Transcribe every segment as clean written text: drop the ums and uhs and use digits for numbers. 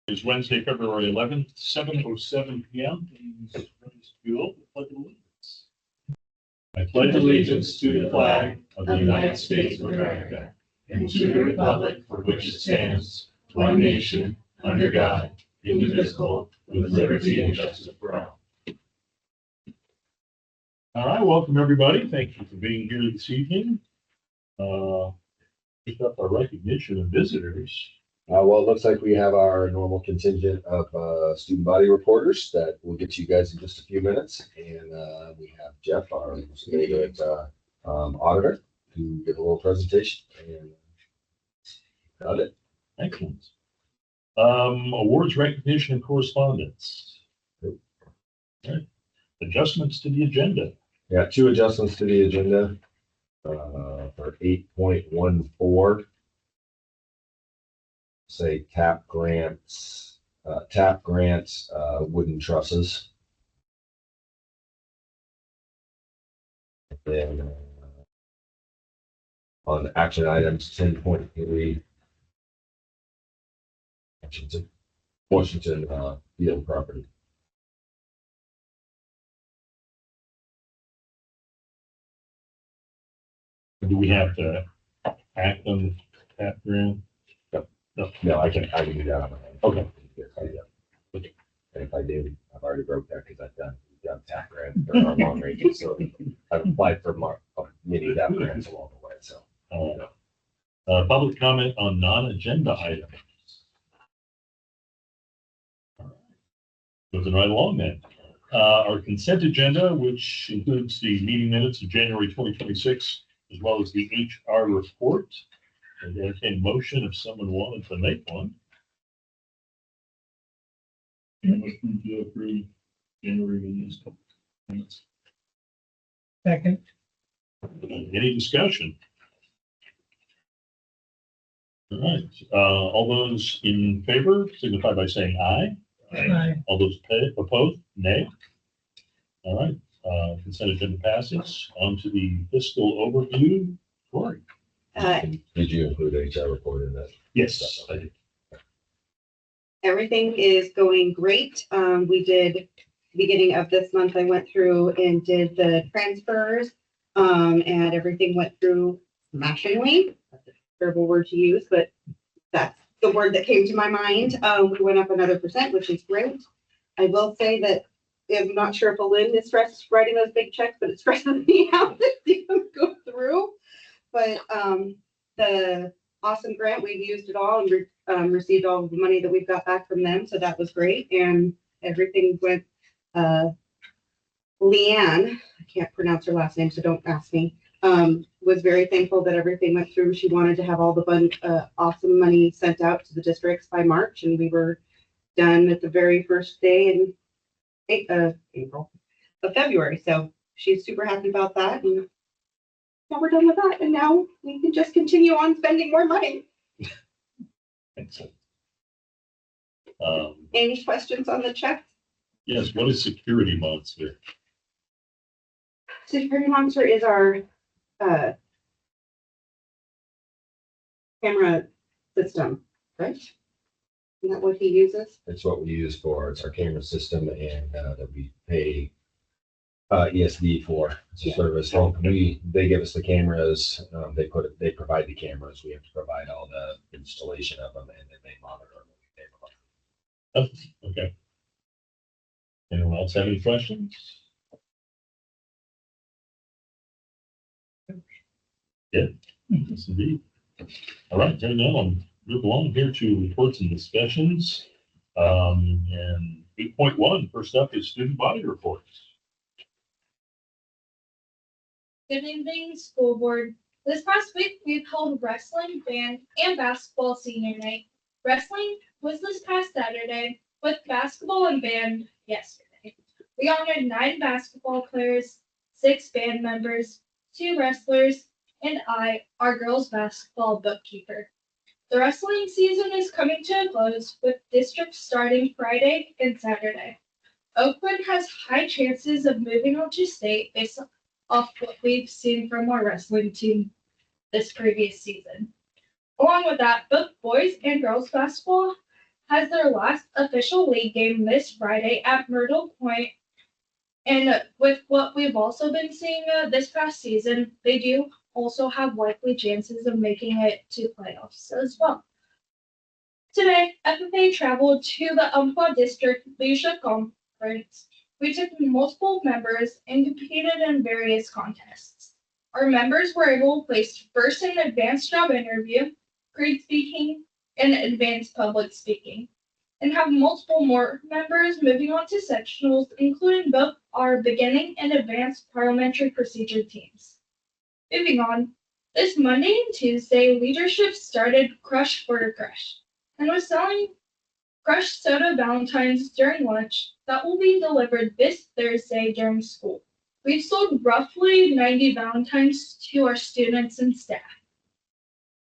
Is Wednesday, February 11th, 7:07 p.m. Please rise to open the Pledge of Allegiance. I pledge allegiance to the flag of the United States of America and to the republic for which it stands, one nation, under God, indivisible, with liberty and justice for all. All right, welcome everybody. Thank you for being here this evening. Pick up our recognition of visitors. Well, it looks like we have our normal contingent of student body reporters that we'll get to you guys in just a few minutes. And we have Jeff, our favorite auditor, to give a little presentation. And got it. Excellent. Awards, recognition, and correspondence. All right. Adjustments to the agenda. Yeah, 2 adjustments to the agenda for 8.14. Say TAP grants, wooden trusses. And then on action items 10.3, Washington field property. Do we have to act on that grant? No, I can do that on my own. Okay. And if I do, I've already broke that because I've done TAP grant for our long range. So I've applied for many TAP grants along the way. So public comment on non-agenda items. All right. Moving right along then. Our consent agenda, which includes the meeting minutes of January 2026, as well as the HR report. And entertain motion if someone wanted to make one. Motion to approve January minutes. Second. Any discussion? All right, all those in favor signify by saying aye. Aye. All those opposed, nay. All right, consent agenda passes. On to the fiscal overview. Cory. did you include HR report in that? Yes, I did. Everything is going great. We did, beginning of this month, I went through and did the transfers, and everything went through smashingly. That's a terrible word to use, but that's the word that came to my mind. We went up another %, which is great. I will say that I'm not sure if Lynn is stressed writing those big checks, but it stresses me out to see them go through. But the awesome grant, we've used it all and received all of the money that we've got back from them. So that was great. And everything went, Leanne, I can't pronounce her last name, so don't ask me, was very thankful that everything went through. She wanted to have all the awesome money sent out to the districts by March, and we were done at the very first day in February. So she's super happy about that. And now we're done with that, and now we can just continue on spending more money. Excellent. Any questions on the check? Yes, what is Security Monster? Security Monster is our camera system, right? Isn't that what he uses? It's what we use for, it's our camera system, and that we pay ESD for. It's a service. They give us the cameras, they provide the cameras. We have to provide all the installation of them, and then they monitor them. Oh, okay. Anyone else have any questions? Yeah, yes, indeed. All right, then I'll move along here to reports and discussions. And 8.1, first up is student body reports. Good evening, school board. This past week, we've held wrestling, band, and basketball senior night. Wrestling was this past Saturday, with basketball and band yesterday. We honored 9 basketball players, 6 band members, 2 wrestlers, and I, our girls' basketball bookkeeper. The wrestling season is coming to a close, with districts starting Friday and Saturday. Oakwood has high chances of moving on to state based off what we've seen from our wrestling team this previous season. Along with that, both boys and girls basketball has their last official league game this Friday at Myrtle Point. And with what we've also been seeing this past season, they do also have likely chances of making it to playoffs as well. Today, FFA traveled to the Umpqua District Leadership Conference. We took multiple members and competed in various contests. Our members were able to place first in advanced job interview, grade speaking, and advanced public speaking, and have multiple more members moving on to sectionals, including both our beginning and advanced parliamentary procedure teams. Moving on, this Monday and Tuesday, leadership started Crush Border Crush and was selling crushed soda Valentines during lunch that will be delivered this Thursday during school. We've sold roughly 90 Valentines to our students and staff.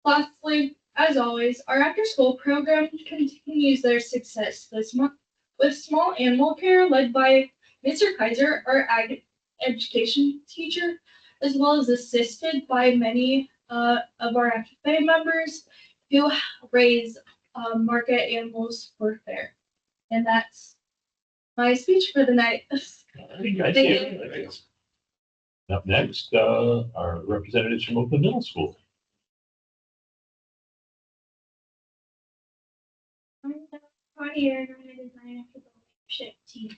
Lastly, as always, our after-school program continues their success this month with small animal care led by Mr. Kaiser, our ag education teacher, as well as assisted by many of our FFA members who raise market animals for fair. And that's my speech for the night. Thank you. Up next, our representatives from Oakland Middle School. I'm Claudia, and I'm a designer for the leadership team.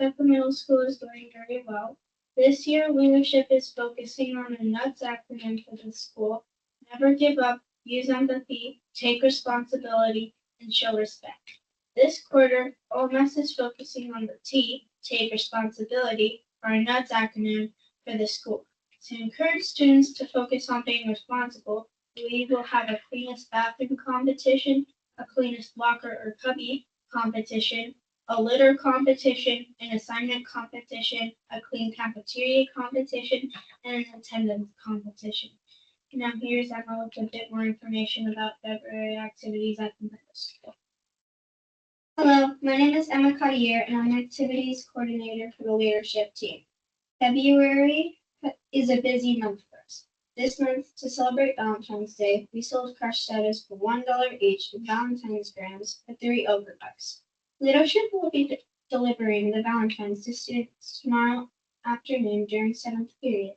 Oakland Middle School is going very well. This year, leadership is focusing on a NUTS acronym for the school. Never give up, use empathy, take responsibility, and show respect. This quarter, OMS is focusing on the T, take responsibility, our NUTS acronym for the school. To encourage students to focus on being responsible, we will have a cleanest bathroom competition, a cleanest locker or cubby competition, a litter competition, an assignment competition, a clean cafeteria competition, and an attendance competition. Now here's Emma with a bit more information about February activities at the middle school. Hello, my name is Emma Cartier and I'm Activities Coordinator for the leadership team. February is a busy month for us. This month, to celebrate Valentine's Day, we sold crushed sodas for $1 each and Valentine's grams for 3 overbucks. Leadership will be delivering the Valentines to students tomorrow afternoon during 7th period.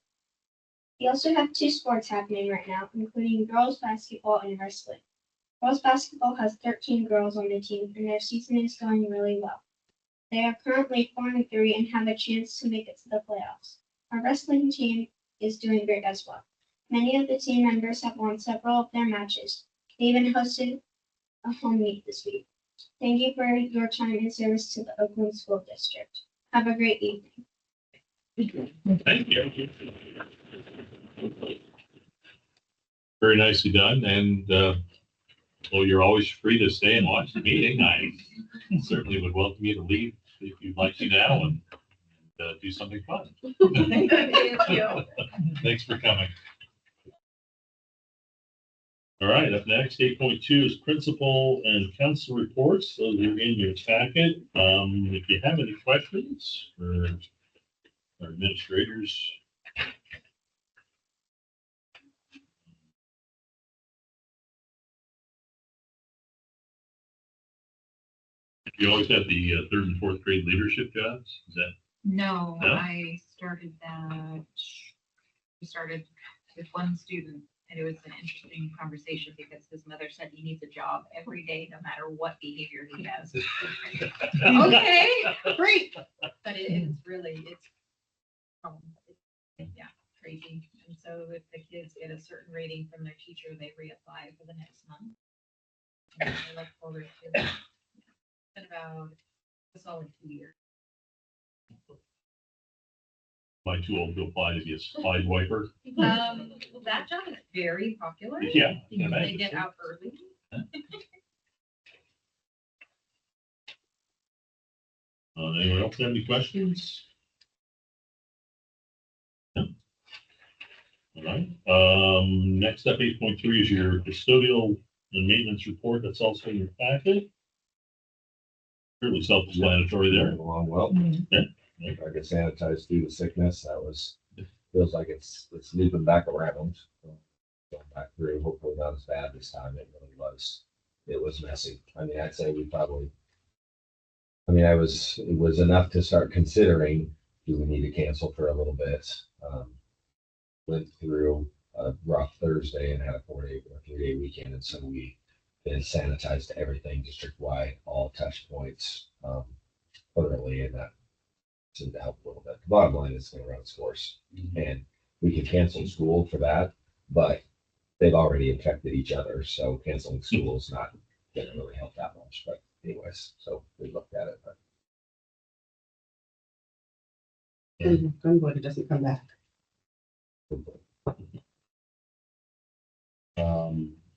We also have 2 sports happening right now, including girls basketball and wrestling. Girls basketball has 13 girls on the team, and their season is going really well. They are currently 4-3 and have a chance to make it to the playoffs. Our wrestling team is doing great as well. Many of the team members have won several of their matches. They even hosted a home meet this week. Thank you for your time and service to the Oakland School District. Have a great evening. Thank you. Very nicely done, and well, you're always free to stay and watch the meeting. I certainly would welcome you to leave if you'd like to now and do something fun. Thank you. Thanks for coming. All right, up next, 8.2 is principal and council reports. Those are in your packet. If you have any questions for our administrators. You always have the 3rd and 4th grade leadership jobs? Is that? No, No? I started that, we started with one student, and it was an interesting conversation because his mother said he needs a job every day, no matter what behavior he has. Okay, great. But it's really, yeah, crazy. And so if the kids get a certain rating from their teacher, they reapply for the next month. And I look forward to it. It's been about a solid 2 years. Am I too old to apply to be a slide wiper? That job is very popular. Yeah. Because they get out early. Anyone else have any questions? No. All right. Next up, 8.3 is your custodial and maintenance report. That's also in your packet. Fairly self-explanatory there. Along well. Yeah. I get sanitized through the sickness. That was, feels like it's looping back around. Going back through, hopefully not as bad this time. It really was. it was messy. I mean, I'd say we probably, I mean, it was enough to start considering, do we need to cancel for a little bit? Went through a rough Thursday and had a 4-day or 3-day weekend. And so we then sanitized everything district-wide, all touch points, thoroughly, and that seemed to help a little bit. The bottom line is going to run its course, and we can cancel school for that, but they've already infected each other, so canceling school is not going to really help that much. But anyways, so we looked at it, but And Glenwood doesn't come back.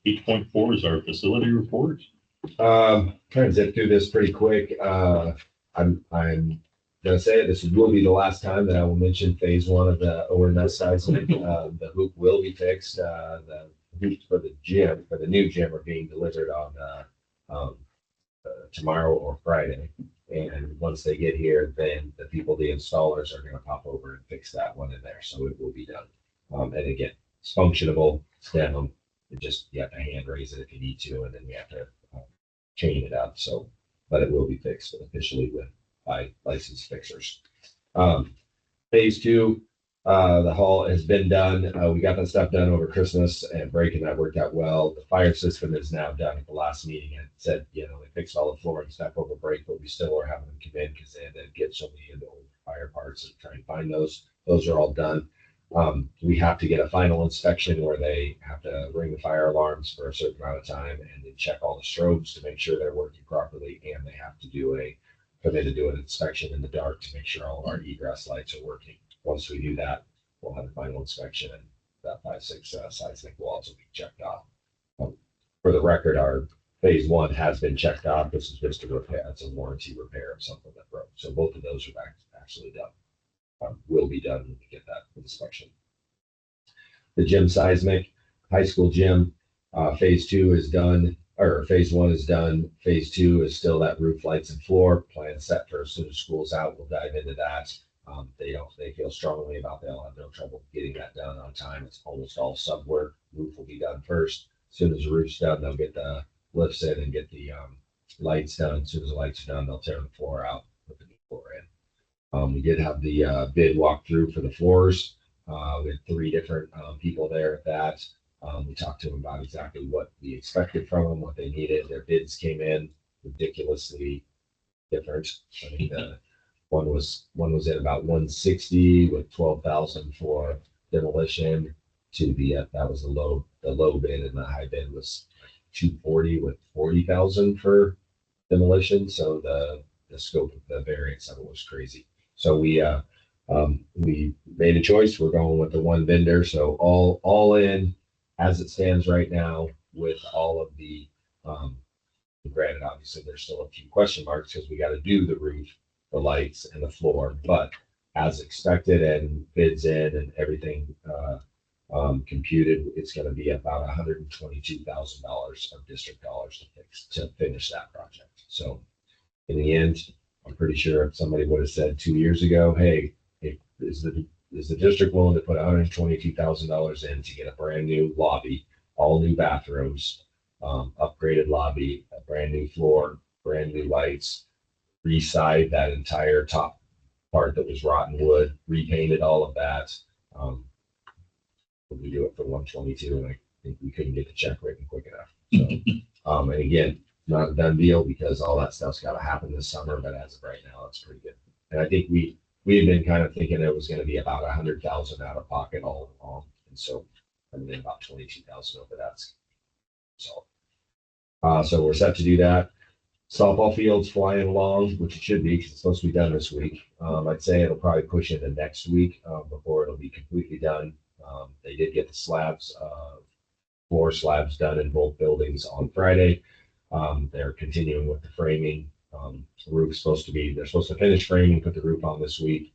8.4 is our facility report. trying to zip through this pretty quick. I'm gonna say it, this will be the last time that I will mention phase one of the OMS seismic. The hoop will be fixed. The hoops for the gym, for the new gym, are being delivered on tomorrow or Friday. And once they get here, then the people, the installers, are gonna pop over and fix that one in there, so it will be done. And again, it's functionable, it's down. It just, you have to hand raise it if you need to, and then we have to chain it up. So, but it will be fixed officially by licensed fixers. Phase two, the hall has been done. We got that stuff done over Christmas and break, and that worked out well. The fire system is now done. At the last meeting, and said, you know, they fixed all the flooring stuff over break, but we still are having them come in because they had to get so many of the old fire parts and try and find those. Those are all done. We have to get a final inspection where they have to ring the fire alarms for a certain amount of time and then check all the strobes to make sure they're working properly. And they have to come in to do an inspection in the dark to make sure all of our egress lights are working. Once we do that, we'll have a final inspection, and that 5.6 seismic will also be checked off. For the record, our phase one has been checked off. This is just a repair. It's a warranty repair of something that broke. So both of those are actually done. Will be done when we get that inspection. The gym seismic, high school gym, phase two is done, or phase one is done. Phase two is still that roof, lights, and floor plan set for as soon as school's out. We'll dive into that. They feel strongly about they'll have no trouble getting that done on time. It's almost all sub work. Roof will be done first. As soon as the roof's done, they'll get the lifts in and get the lights done. As soon as the lights are done, they'll tear the floor out, put the new floor in. We did have the bid walkthrough for the floors. We had 3 different people there at that. We talked to them about exactly what we expected from them, what they needed. Their bids came in ridiculously different. I mean, one was at about 160 with 12,000 for demolition. That was the low bid, and the high bid was 240 with 40,000 for demolition. So the scope of the variance of it was crazy. So we made a choice. We're going with the one vendor. So all in, as it stands right now, with all of the granted, obviously there's still a few question marks because we got to do the roof, the lights, and the floor. But as expected and bids in and everything computed, it's going to be about $122,000 of district dollars to finish that project. So in the end, I'm pretty sure if somebody would have said 2 years ago, hey, is the district willing to put $122,000 in to get a brand new lobby, all new bathrooms, upgraded lobby, a brand new floor, brand new lights, re-side that entire top part that was rotten wood, repainted all of that. We do it for 122, and I think we couldn't get the check written quick enough. So, and again, not a done deal because all that stuff's got to happen this summer, but as of right now, it's pretty good. And I think we had been kind of thinking it was going to be about 100,000 out of pocket all along, and so coming in about 22,000 over that. So we're set to do that. Softball field's flying along, which it should be because it's supposed to be done this week. I'd say it'll probably push into next week before it'll be completely done. They did get the floor slabs done in both buildings on Friday. They're continuing with the framing. The roof's they're supposed to finish framing, put the roof on this week.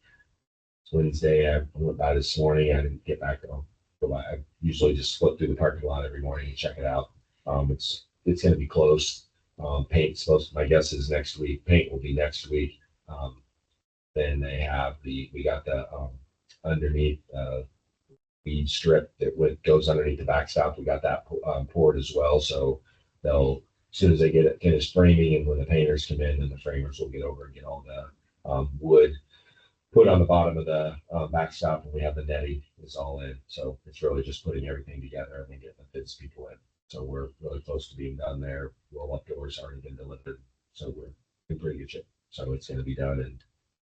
It's Wednesday. I went by this morning. I didn't get back. I usually just flip through the parking lot every morning and check it out. It's going to be close. Paint's my guess is next week. Paint will be next week. Then we got the underneath weed strip that goes underneath the backstop. We got that poured as well. So soon as they get it finished framing and when the painters come in, then the framers will get over and get all the wood put on the bottom of the backstop, and we have the netting is all in. So it's really just putting everything together and then getting the fence people in. So we're really close to being done there. Roll up doors already been delivered. So we're in pretty good shape. So it's going to be done, and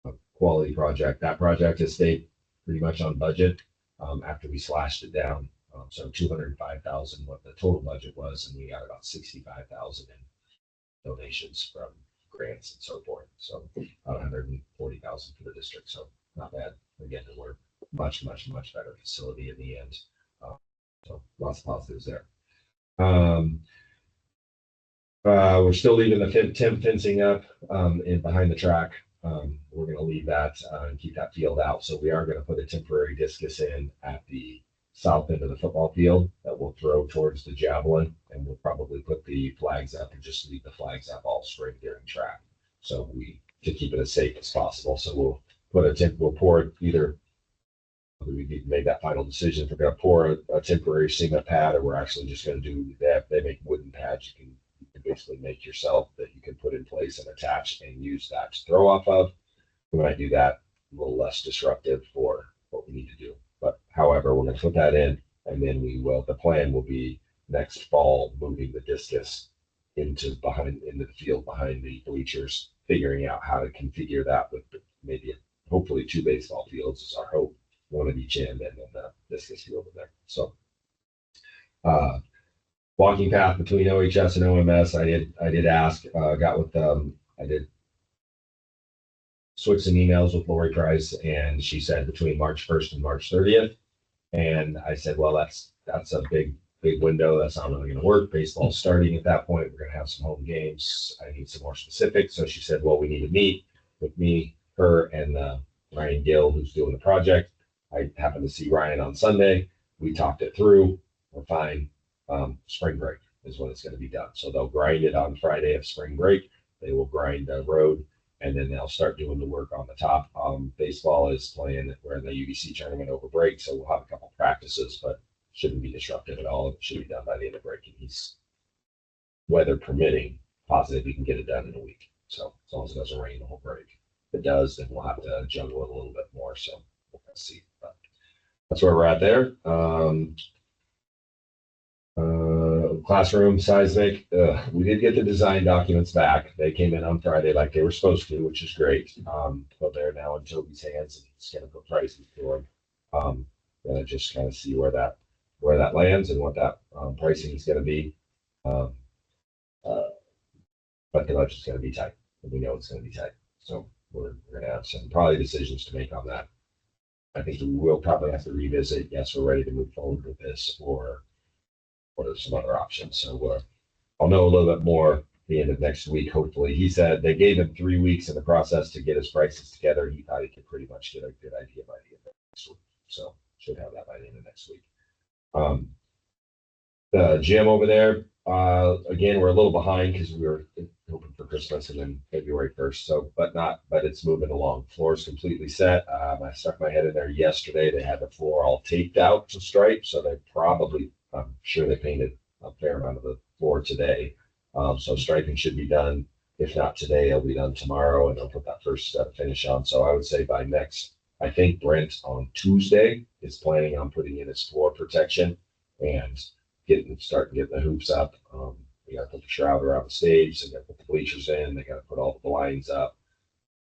a quality project. That project has stayed pretty much on budget after we slashed it down. So 205,000 what the total budget was, and we got about 65,000 in donations from grants and so forth. So about 140,000 for the district. So not bad. Again, we're much better facility in the end. So lots of positives there. We're still leaving the temp fencing up in behind the track. We're going to leave that and keep that field out. So we are going to put a temporary discus in at the south end of the football field that we'll throw towards the javelin, and we'll probably put the flags up and just leave the flags up all spring during track. So to keep it as safe as possible. So we'll put we'll pour either, we made that final decision if we're going to pour a temporary cement pad, or we're actually just going to do that. They make wooden pads you can basically make yourself that you can put in place and attach and use that to throw off of. We might do that a little less disruptive for what we need to do. But however, we're going to put that in, and then the plan will be next fall, moving the discus into the field behind the bleachers, figuring out how to configure that with maybe hopefully 2 baseball fields is our hope, one at each end, and then the discus field in there. So walking path between OHS and OMS, I did ask, got with I did switch some emails with Lori Price, and she said between March 1st and March 30th. And I said, well, that's a big window. That's not really going to work. Baseball's starting at that point. We're going to have some home games. I need some more specifics. So she said, well, we need to meet with me, her, and Ryan Gill, who's doing the project. I happened to see Ryan on Sunday. We talked it through. We're fine. Spring break is when it's going to be done. So they'll grind it on Friday of spring break. They will grind the road, and then they'll start doing the work on the top. Baseball is playing, we're in the UBC tournament over break, so we'll have a couple practices, but shouldn't be disruptive at all. It should be done by the end of break, and he's, weather permitting, positive we can get it done in a week. So as long as it doesn't rain the whole break. If it does, then we'll have to juggle it a little bit more. So we'll see. But that's where we're at there. Classroom seismic. We did get the design documents back. They came in on Friday like they were supposed to, which is great. But they're now in Toby's hands, and he's going to put prices for them. Gonna just kind of see where that lands and what that pricing is going to be. But the budget's going to be tight, and we know it's going to be tight. So we're going to have some probably decisions to make on that. I think we will probably have to revisit. Yes, we're ready to move forward with this, or there's some other options. So I'll know a little bit more at the end of next week, hopefully. He said they gave him 3 weeks in the process to get his prices together. He thought he could pretty much get a good idea by the end of next week. So should have that by the end of next week. The gym over there, again, we're a little behind because we were hoping for Christmas and then February 1st. So, but it's moving along. Floor's completely set. I stuck my head in there yesterday. They had the floor all taped out to stripe. So they probably, I'm sure they painted a fair amount of the floor today. So striping should be done. If not today, it'll be done tomorrow, and they'll put that first finish on. So I would say by I think Brent on Tuesday is planning on putting in his floor protection and start getting the hoops up. We got to put the shroud around the stage. They got to put the bleachers in. They got to put all the blinds up.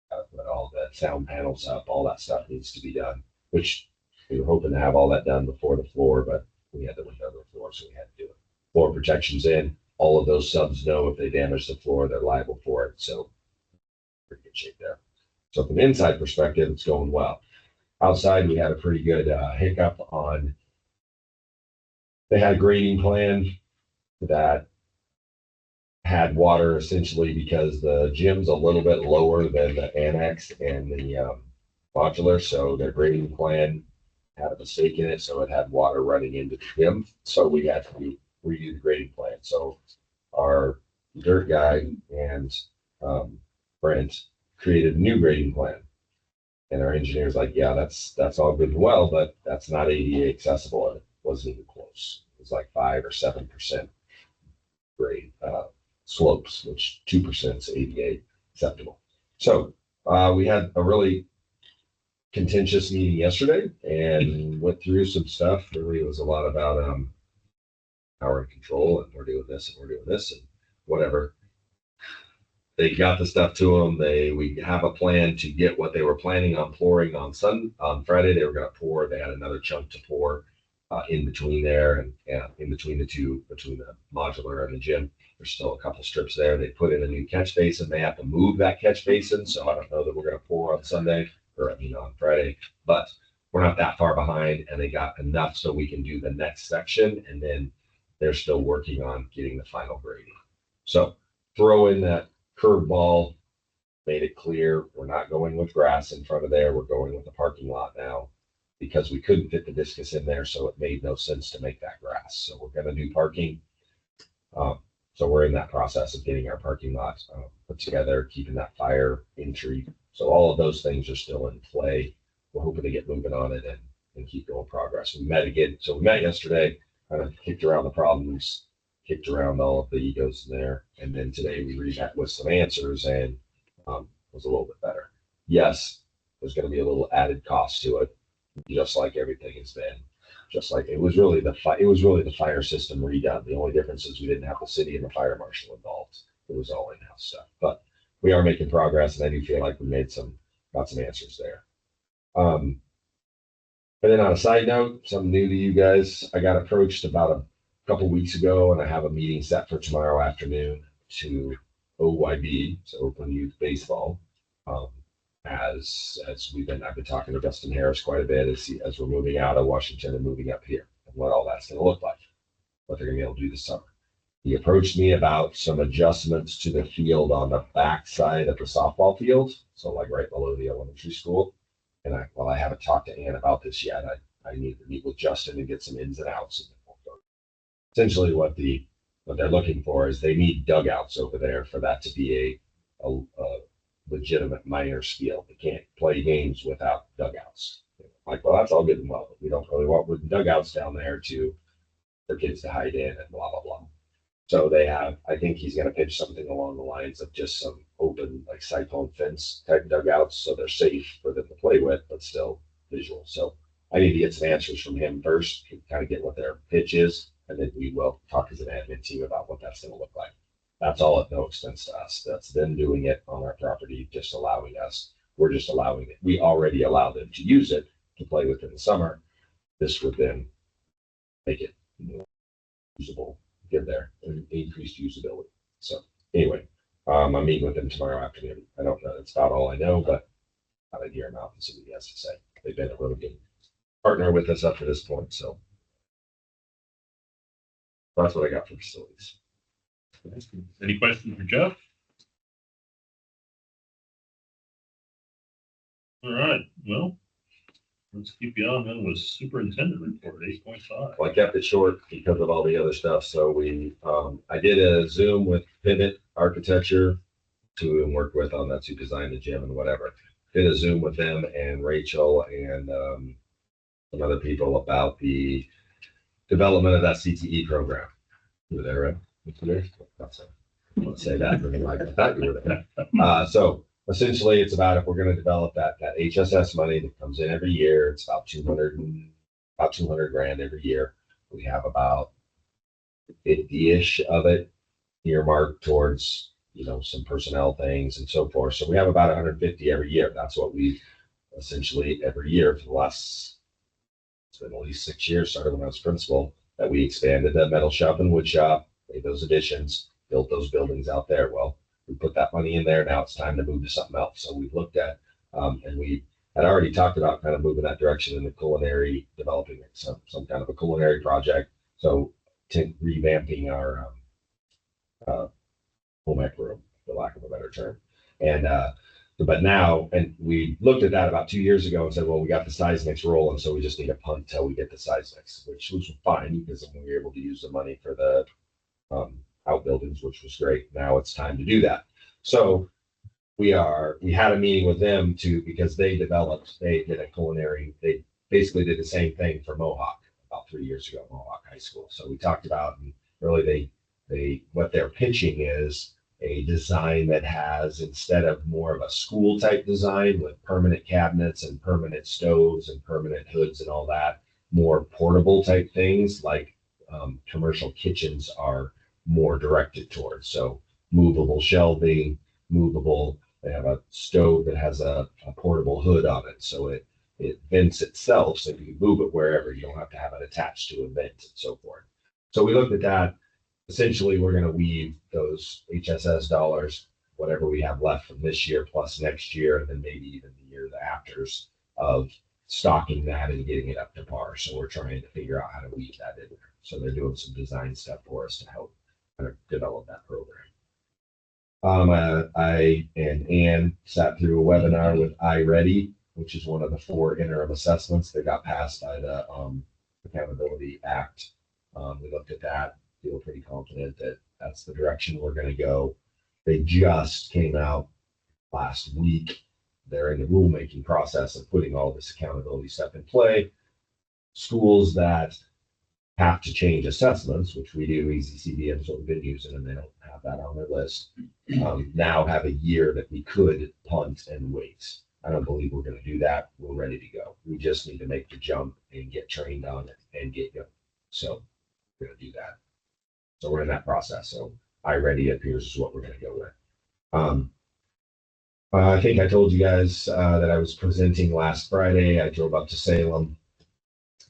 Got to put all the sound panels up. All that stuff needs to be done, which we were hoping to have all that done before the floor, but we had the window of the floor, so we had to do it. Floor protection's in. All of those subs know if they damage the floor, they're liable for it. So pretty good shape there. So from an inside perspective, it's going well. Outside, we had a pretty good hiccup on. They had a grading plan that had water essentially because the gym's a little bit lower than the annex and the modular. So their grading plan had a mistake in it. So it had water running into the gym. So we had to redo the grading plan. So our dirt guy and Brent created a new grading plan. And our engineer's like, yeah, that's all good and well, but that's not ADA accessible. And it wasn't even close. It was like 5 or 7% grade. slopes, which 2% is ADA acceptable. So we had a really contentious meeting yesterday and went through some stuff. Really, it was a lot about power and control, and we're doing this and we're doing this and whatever. They got the stuff to them. We have a plan to get what they were planning on pouring on Friday. They were going to pour. They had another chunk to pour in between there and in between the two, between the modular and the gym. There's still a couple strips there. They put in a new catch basin. They have to move that catch basin. So I don't know that we're going to pour on Sunday on Friday, but we're not that far behind, and they got enough so we can do the next section. And then they're still working on getting the final grading. So throw in that curveball, made it clear we're not going with grass in front of there. We're going with the parking lot now because we couldn't fit the discus in there. So it made no sense to make that grass. So we're going to do parking. So we're in that process of getting our parking lot put together, keeping that fire entry. So all of those things are still in play. We're hoping to get moving on it and keep going progress. We met again. So we met yesterday, kind of kicked around the problems, kicked around all of the egos in there. And then today we remet with some answers and was a little bit better. Yes, there's going to be a little added cost to it, just like everything has been. Just like it was really the fire system redone. The only difference is we didn't have the city and the fire marshal involved. It was all in-house stuff. But we are making progress, and I do feel like we got some answers there. And then on a side note, something new to you guys, I got approached about a couple weeks ago, and I have a meeting set for tomorrow afternoon to OYB, so Oakland Youth Baseball. I've been talking to Dustin Harris quite a bit as we're moving out of Washington and moving up here, and what all that's going to look like, what they're going to be able to do this summer. He approached me about some adjustments to the field on the back side of the softball field, so like right below the elementary school. And I haven't talked to Ann about this yet. I need to meet with Justin and get some ins and outs. And essentially, what they're looking for is they need dugouts over there for that to be a legitimate minors field. They can't play games without dugouts. Like, well, that's all good and well, but we don't really want wooden dugouts down there for kids to hide in and blah blah blah. So I think he's going to pitch something along the lines of just some open, like cyclone fence type dugouts, so they're safe for them to play with, but still visual. So I need to get some answers from him first, to kind of get what their pitch is, and then we will talk as an admin team about what that's going to look like. That's all at no expense to us. That's them doing it on our property, just allowing us. We're just allowing it. We already allow them to use it to play with in the summer. This would then make it usable. Get there and increased usability. So anyway, I'm meeting with them tomorrow afternoon. I don't know. That's about all I know, but I'll hear him out and see what he has to say. They've been a really good partner with us up to this point. So that's what I got for facilities. Any questions for Jeff? All right, well, let's keep you on then with superintendent report 8.5. Well, I kept it short because of all the other stuff. So I did a Zoom with Pivot Architecture to work with on that to design the gym and whatever. Did a Zoom with them and Rachel and some other people about the development of that CTE program. You were there, right? I won't say that, but I thought you were there. So essentially, it's about if we're going to develop that HSS money that comes in every year. It's about 200 grand every year. We have about 50-ish of it earmarked towards some personnel things and so forth. So we have about 150 every year. That's what we essentially every year for the last, it's been at least 6 years, started when I was principal, that we expanded the metal shop and wood shop, made those additions, built those buildings out there. Well, we put that money in there. Now it's time to move to something else. So we've looked at, and we had already talked about kind of moving that direction in the culinary, developing some kind of a culinary project. So revamping our home ec room, for lack of a better term. And but now, and we looked at that about 2 years ago and said, well, we got the seismics rolling, so we just need a punt till we get the seismics, which was fine because then we were able to use the money for the outbuildings, which was great. Now it's time to do that. So we had a meeting with them because they did a culinary, they basically did the same thing for Mohawk about 3 years ago, Mohawk High School. So we talked about, and really what they're pitching is a design that has, instead of more of a school type design with permanent cabinets and permanent stoves and permanent hoods and all that, more portable type things like commercial kitchens are more directed towards. So movable shelving, movable, they have a stove that has a portable hood on it. So it vents itself. So you can move it wherever. You don't have to have it attached to a vent and so forth. So we looked at that. Essentially, we're going to weave those HSS dollars, whatever we have left from this year plus next year, and then maybe even the year afters of stocking that and getting it up to par. So we're trying to figure out how to weave that in there. So they're doing some design stuff for us to help kind of develop that program. I and Ann sat through a webinar with iReady, which is one of the 4 interim assessments that got passed by the Accountability Act. We looked at that, feel pretty confident that that's the direction we're going to go. They just came out last week. They're in the rulemaking process of putting all this accountability stuff in play. Schools that have to change assessments, which we do, EasyCBM is what we've been using, and they don't have that on their list, now have a year that we could punt and wait. I don't believe we're going to do that. We're ready to go. We just need to make the jump and get trained on it and get going. So we're going to do that. So we're in that process. So iReady appears is what we're going to go with. I think I told you guys that I was presenting last Friday. I drove up to Salem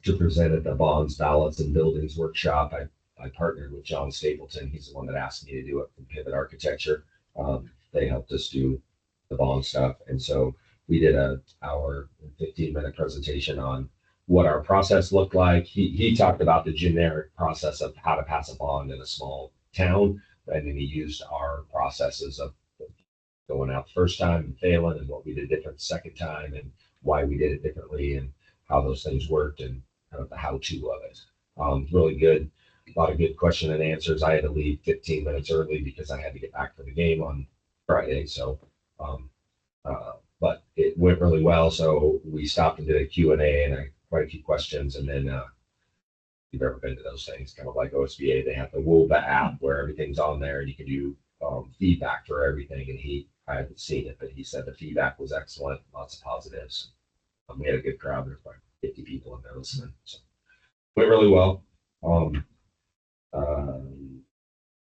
to present at the Bonds, Ballots, and Buildings workshop. I partnered with John Stapleton. He's the one that asked me to do it from Pivot Architecture. They helped us do the bond stuff. And so we did an hour and 15-minute presentation on what our process looked like. He talked about the generic process of how to pass a bond in a small town. And then he used our processes of going out the first time and failing and what we did different the second time and why we did it differently and how those things worked and kind of the how-to of it. Really good. A lot of good question and answers. I had to leave 15 minutes early because I had to get back for the game on Friday. So, but it went really well. So we stopped and did a Q&A and quite a few questions. And then you've ever been to those things, kind of like OSBA, they have the WOBA app where everything's on there and you can do feedback for everything. And I haven't seen it, but he said the feedback was excellent, lots of positives. We had a good crowd. There's like 50 people in there listening. So went really well.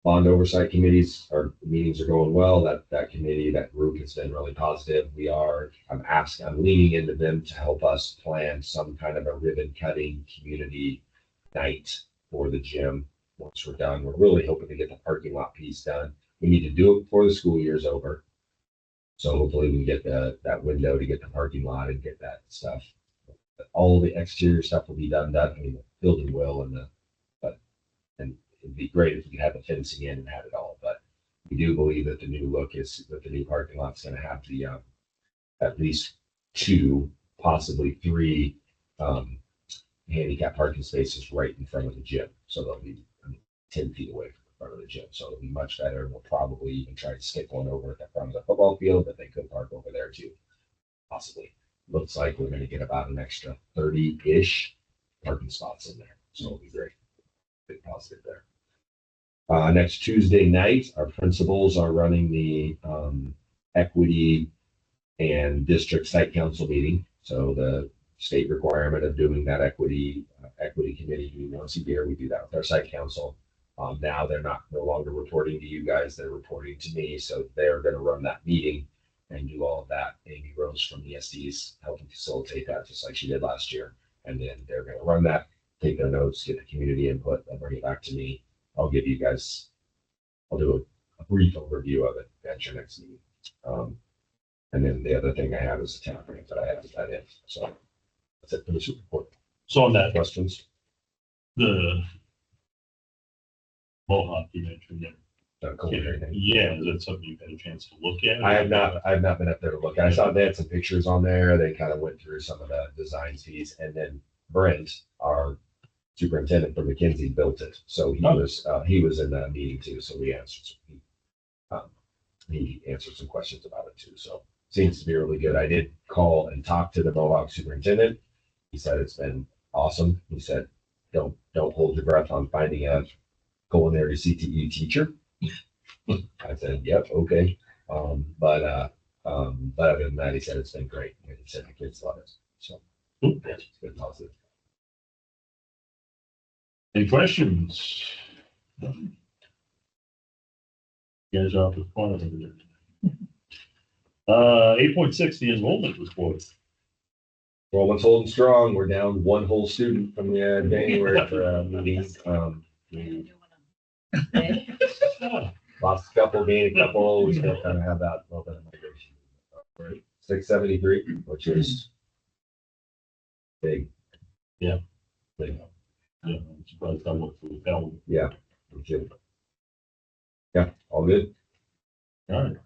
Bond oversight committees, our meetings are going well. That committee, that group has been really positive. I'm leaning into them to help us plan some kind of a ribbon cutting community night for the gym. Once we're done, we're really hoping to get the parking lot piece done. We need to do it before the school year's over. So hopefully we can get that window to get the parking lot and get that stuff. All the exterior stuff will be done. I mean, the building will, and it'd be great if we could have the fencing in and have it all. But we do believe that the new look is that the new parking lot's going to have the at least 2, possibly 3 handicap parking spaces right in front of the gym. So they'll be 10 feet away from the front of the gym. So it'll be much better. And we'll probably even try to stick one over at the front of the football field, but they could park over there too, possibly. Looks like we're going to get about an extra 30-ish parking spots in there. So it'll be great. Big positive there. Next Tuesday night, our principals are running the equity and district site council meeting. So the state requirement of doing that equity committee once a year, we do that with our site council. Now they're no longer reporting to you guys, they're reporting to me. So they're going to run that meeting and do all of that. Amy Rose from the SD's helping facilitate that, just like she did last year. And then they're going to run that, take their notes, get the community input, and bring it back to me. I'll do a brief overview of it at your next meeting. And then the other thing I have is the town grant that I have to that in. So that's it for the super report. So on that, Questions? the Mohawk you mentioned there. Cool, anything? Yeah, is that something you've had a chance to look at? I've not been up there to look at. I saw they had some pictures on there. They kind of went through some of the design fees, and then Brent, our superintendent from McKinsey, built it. So he was in the meeting too. So he answered some questions about it too. So seems to be really good. I did call and talk to the Mohawk superintendent. He said it's been awesome. He said don't hold your breath on finding a culinary CTE teacher. I said, yep, okay. But other than that, he said it's been great. And he said the kids love it. So it's been positive. Any questions? You guys are off the corner over there. 8.6, the enrollment report. Enrollment's holding strong. We're down one whole student from the January meeting. Lost a couple, gained a couple. We still kind of have that little bit of migration. We're at 673, which is big. Yeah. Big. Yeah, I'm surprised I looked for the calendar. Yeah. Me too. Yeah, all good. All right.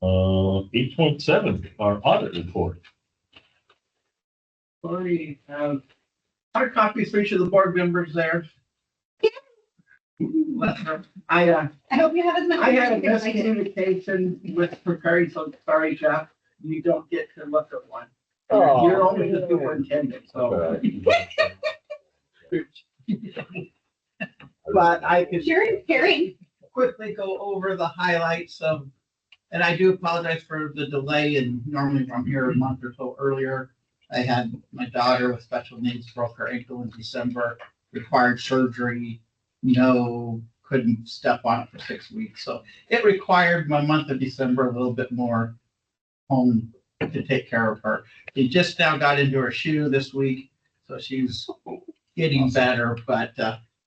8.7, our audit report. Already have hard copies for each of the board members there. I hope you have as much. I had a as I did. miscommunication with preparing, so sorry, Jeff, you don't get to look at one. You're only the superintendent, so. But I could Sharing, caring. quickly go over the highlights of, and I do apologize for the delay, and normally I'm here a month or so earlier. I had my daughter with special needs broke her ankle in December, required surgery, couldn't step on it for 6 weeks. So it required my month of December a little bit more home to take care of her. She just now got into her shoe this week, so she's getting better, but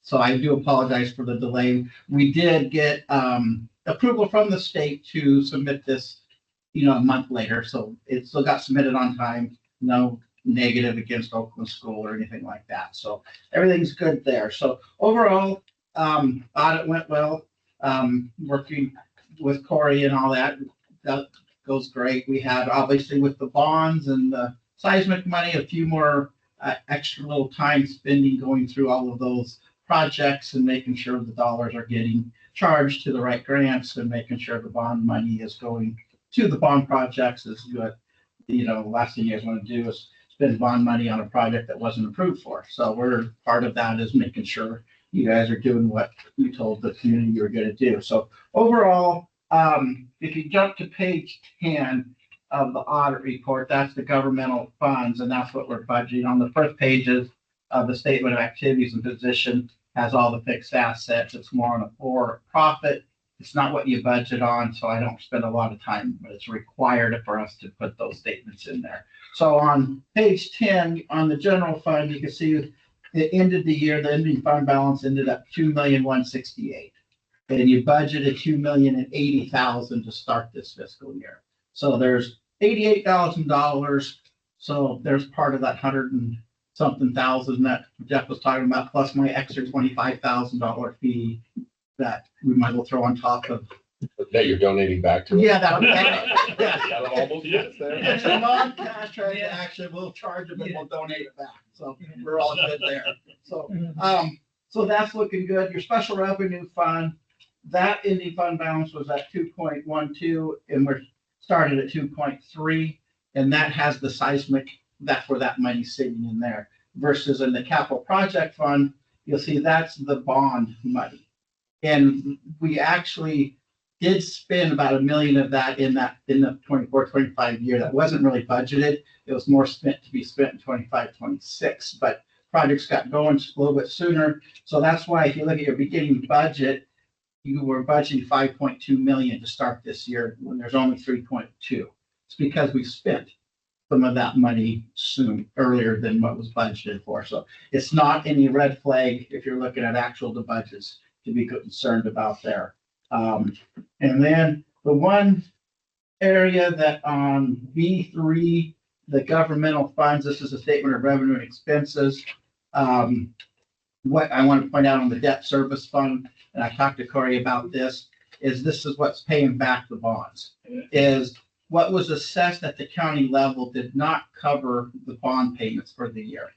so I do apologize for the delay. We did get approval from the state to submit this, a month later, so it still got submitted on time. No negative against Oakland School or anything like that. So everything's good there. So overall, audit went well. Working with Corey and all that goes great. We had obviously with the bonds and the seismic money, a few more extra little time spending going through all of those projects and making sure the dollars are getting charged to the right grants and making sure the bond money is going to the bond projects is good. Last thing you guys want to do is spend bond money on a project that wasn't approved for. So we're part of that is making sure you guys are doing what you told the community you were going to do. So overall, if you jump to page 10 of the audit report, that's the governmental funds, and that's what we're budgeting. On the first pages of the statement of activities and position has all the fixed assets. It's more on a for profit. It's not what you budget on, so I don't spend a lot of time, but it's required for us to put those statements in there. So on page 10, on the general fund, you can see it ended the year, the ending fund balance ended up $2,168,000. And you budgeted $2,080,000 to start this fiscal year. So there's $88,000. So there's part of that 100 and something thousand that Jeff was talking about, plus my extra $25,000 fee that we might as well throw on top of. That you're donating back to us. Yeah, that would Yeah, almost gets there. it's a non-cash transaction. We'll charge it, and we'll donate it back. So we're all good there. So, so that's looking good. Your special revenue fund, that ending fund balance was at 2.12, and we're started at 2.3, and that has the seismic. That's where that money's sitting in there. Versus in the capital project fund, you'll see that's the bond money. And we actually did spend about $1 million of that in the 24-25 year. That wasn't really budgeted. It was more spent to be spent in 25-26, but projects got going a little bit sooner. So that's why if you look at your beginning budget, you were budgeting 5.2 million to start this year when there's only 3.2. It's because we spent some of that money earlier than what was budgeted for. So it's not any red flag if you're looking at the budgets to be concerned about there. And then the one area that on B3, the governmental funds, this is a statement of revenue and expenses. What I want to point out on the debt service fund, and I talked to Corey about this is what's paying back the bonds, is what was assessed at the county level did not cover the bond payments for the year.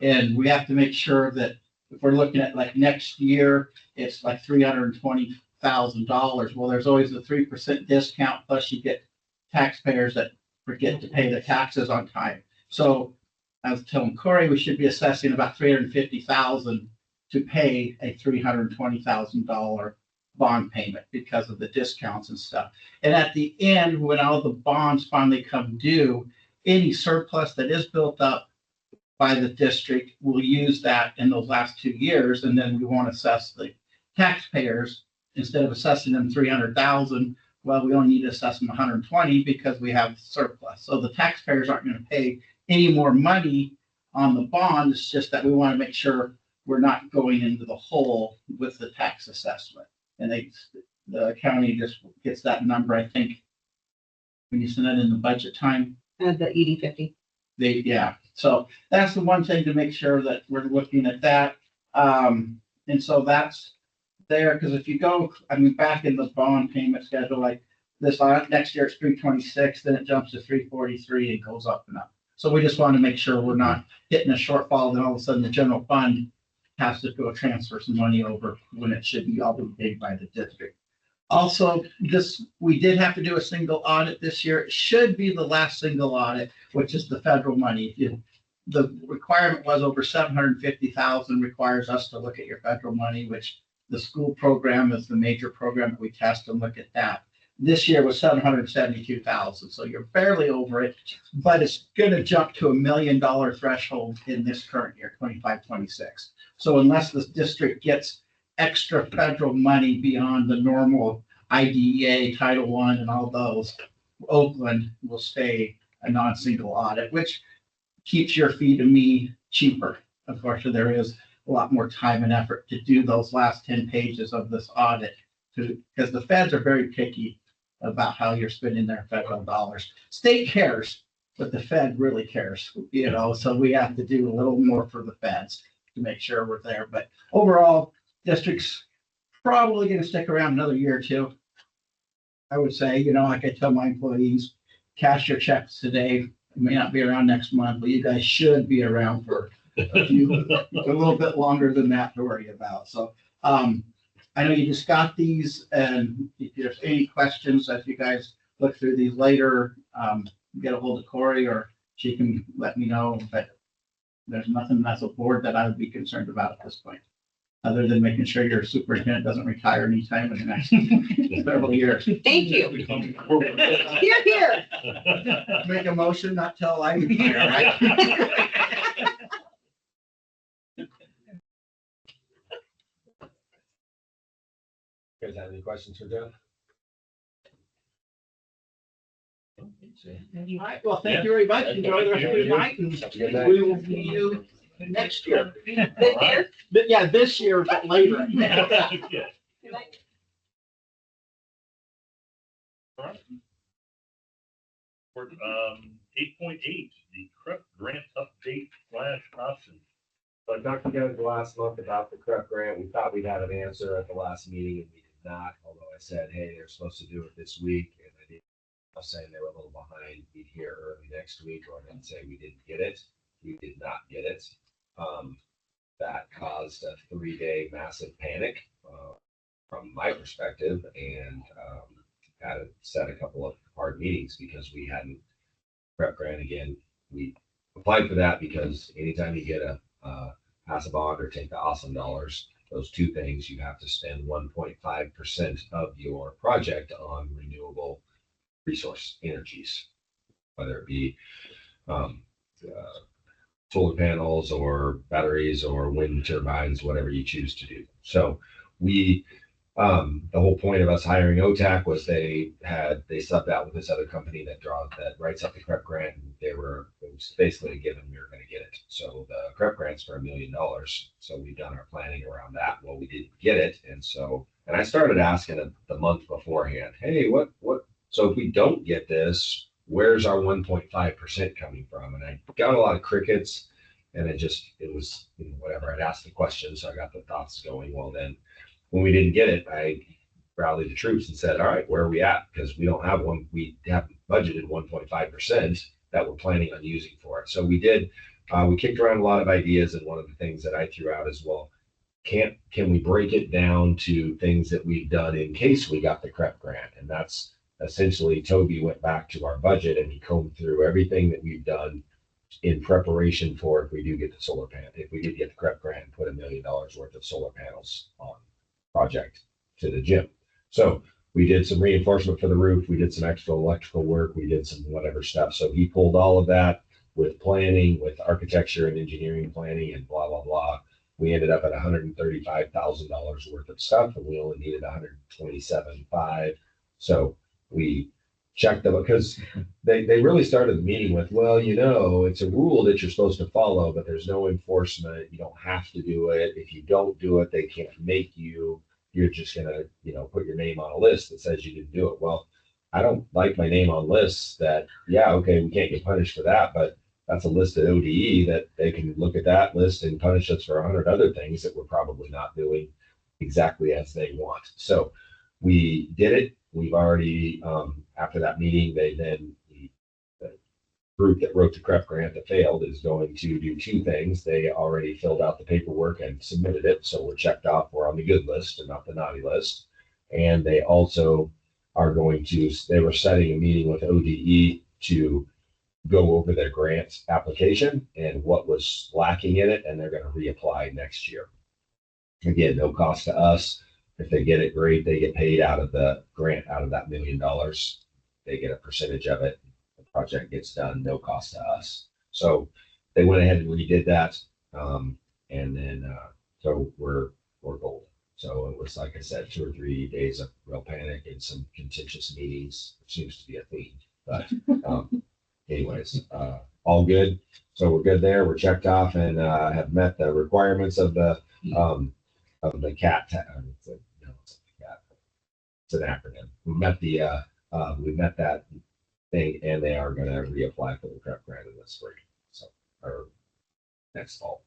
And we have to make sure that if we're looking at like next year, it's like $320,000. Well, there's always a 3% discount, plus you get taxpayers that forget to pay their taxes on time. So I was telling Corey we should be assessing about $350,000 to pay a $320,000 bond payment because of the discounts and stuff. And at the end, when all the bonds finally come due, any surplus that is built up by the district will use that in those last 2 years, and then we won't assess the taxpayers. Instead of assessing them 300,000, well, we only need to assess them 120 because we have surplus. So the taxpayers aren't going to pay any more money on the bond. It's just that we want to make sure we're not going into the hole with the tax assessment. And the county just gets that number, I think, when you send that in the budget time. The ED 50. Yeah, so that's the one thing to make sure that we're looking at that. And so that's there, because if you go, I mean, back in the bond payment schedule, like this next year it's 326, then it jumps to 343 and goes up and up. So we just want to make sure we're not hitting a shortfall, then all of a sudden the general fund has to go transfer some money over when it should be all being paid by the district. Also, we did have to do a single audit this year. It should be the last single audit, which is the federal money. The requirement was over 750,000 requires us to look at your federal money, which the school program is the major program that we test and look at that. This year was 772,000, so you're barely over it, but it's going to jump to $1 million threshold in this current year, 25-26. So unless the district gets extra federal money beyond the normal IDEA, Title I, and all those, Oakland will stay a non-single audit, which keeps your fee to me cheaper. Of course, there is a lot more time and effort to do those last 10 pages of this audit, because the feds are very picky about how you're spending their federal dollars. State cares, but the Fed really cares, so we have to do a little more for the feds to make sure we're there. But overall, district's probably going to stick around another year or two. I would say, like I tell my employees, cash your checks today. It may not be around next month, but you guys should be around for a little bit longer than that to worry about. So I know you just got these, and if there's any questions, as you guys look through these later, get a hold of Corey, or she can let me know. But there's nothing as a board that I would be concerned about at this point, other than making sure your superintendent doesn't retire anytime in the next several years. Thank you. Here, here. Make a motion, not till I retire, right? You guys have any questions for Jeff? All right, well, thank you very much. Enjoy the rest of your night, and Have a good night. we will see you next year. This year? Yeah, this year, but later. All right. For 8.8, the CREP grant update / option. So I talked to you guys last month about the CREP grant. We thought we'd had an answer at the last meeting, and we did not, although I said, hey, they're supposed to do it this week, and I didn't. I was saying they were a little behind. We'd hear early next week, or I didn't say we didn't get it. We did not get it. That caused a 3-day massive panic from my perspective, and had to set a couple of hard meetings because we hadn't CREP grant again. We applied for that because anytime you get a pass a bond or take the awesome dollars, those two things, you have to spend 1.5% of your project on renewable resource energies, whether it be solar panels or batteries or wind turbines, whatever you choose to do. So we, the whole point of us hiring OTAC was they subbed out with this other company that writes up the CREP grant, and it was basically a given we were going to get it. So the CREP grant's for $1 million. So we've done our planning around that. Well, we didn't get it. And I started asking the month beforehand, hey, so if we don't get this, where's our 1.5% coming from? And I got a lot of crickets, and it was whatever. I'd asked the question, so I got the thoughts going. Well, then when we didn't get it, I rallied the troops and said, all right, where are we at? Because we don't have one. We have budgeted 1.5% that we're planning on using for it. So we did. We kicked around a lot of ideas, and one of the things that I threw out as well, can we break it down to things that we've done in case we got the CREP grant? And that's essentially, Toby went back to our budget and he combed through everything that we've done in preparation for if we do get the solar panel, if we did get the CREP grant, put $1 million worth of solar panels on project to the gym. So we did some reinforcement for the roof. We did some extra electrical work. We did some whatever stuff. So he pulled all of that with planning, with architecture and engineering planning and blah, blah, blah. We ended up at $135,000 worth of stuff and we only needed $127,500. So we checked them because they really started the meeting with, well, you know, it's a rule that you're supposed to follow, but there's no enforcement. You don't have to do it. If you don't do it, they can't make you. You're just going to, you know, put your name on a list that says you didn't do it. Well, I don't like my name on lists that, yeah, okay, we can't get punished for that, but that's a list of ODE that they can look at that list and punish us for 100 other things that we're probably not doing exactly as they want. So we did it. We've already, after that meeting, the group that wrote the CREP grant that failed is going to do two things. They already filled out the paperwork and submitted it. So we're checked off. We're on the good list and not the naughty list. And they also are going to, they were setting a meeting with ODE to go over their grant application and what was lacking in it. And they're going to reapply next year. Again, no cost to us. If they get it, great. They get paid out of the grant, out of that $1 million. They get a percentage of it. The project gets done, no cost to us. So they went ahead and redid that. And then, so we're golden. So it was, like I said, 2 or 3 days of real panic and some contentious meetings, which seems to be a theme. But anyways, all good. So we're good there. We're checked off and have met the requirements of the CAT. It's an acronym. We met that thing, and they are going to reapply for the CREP grant in the spring, so or next fall.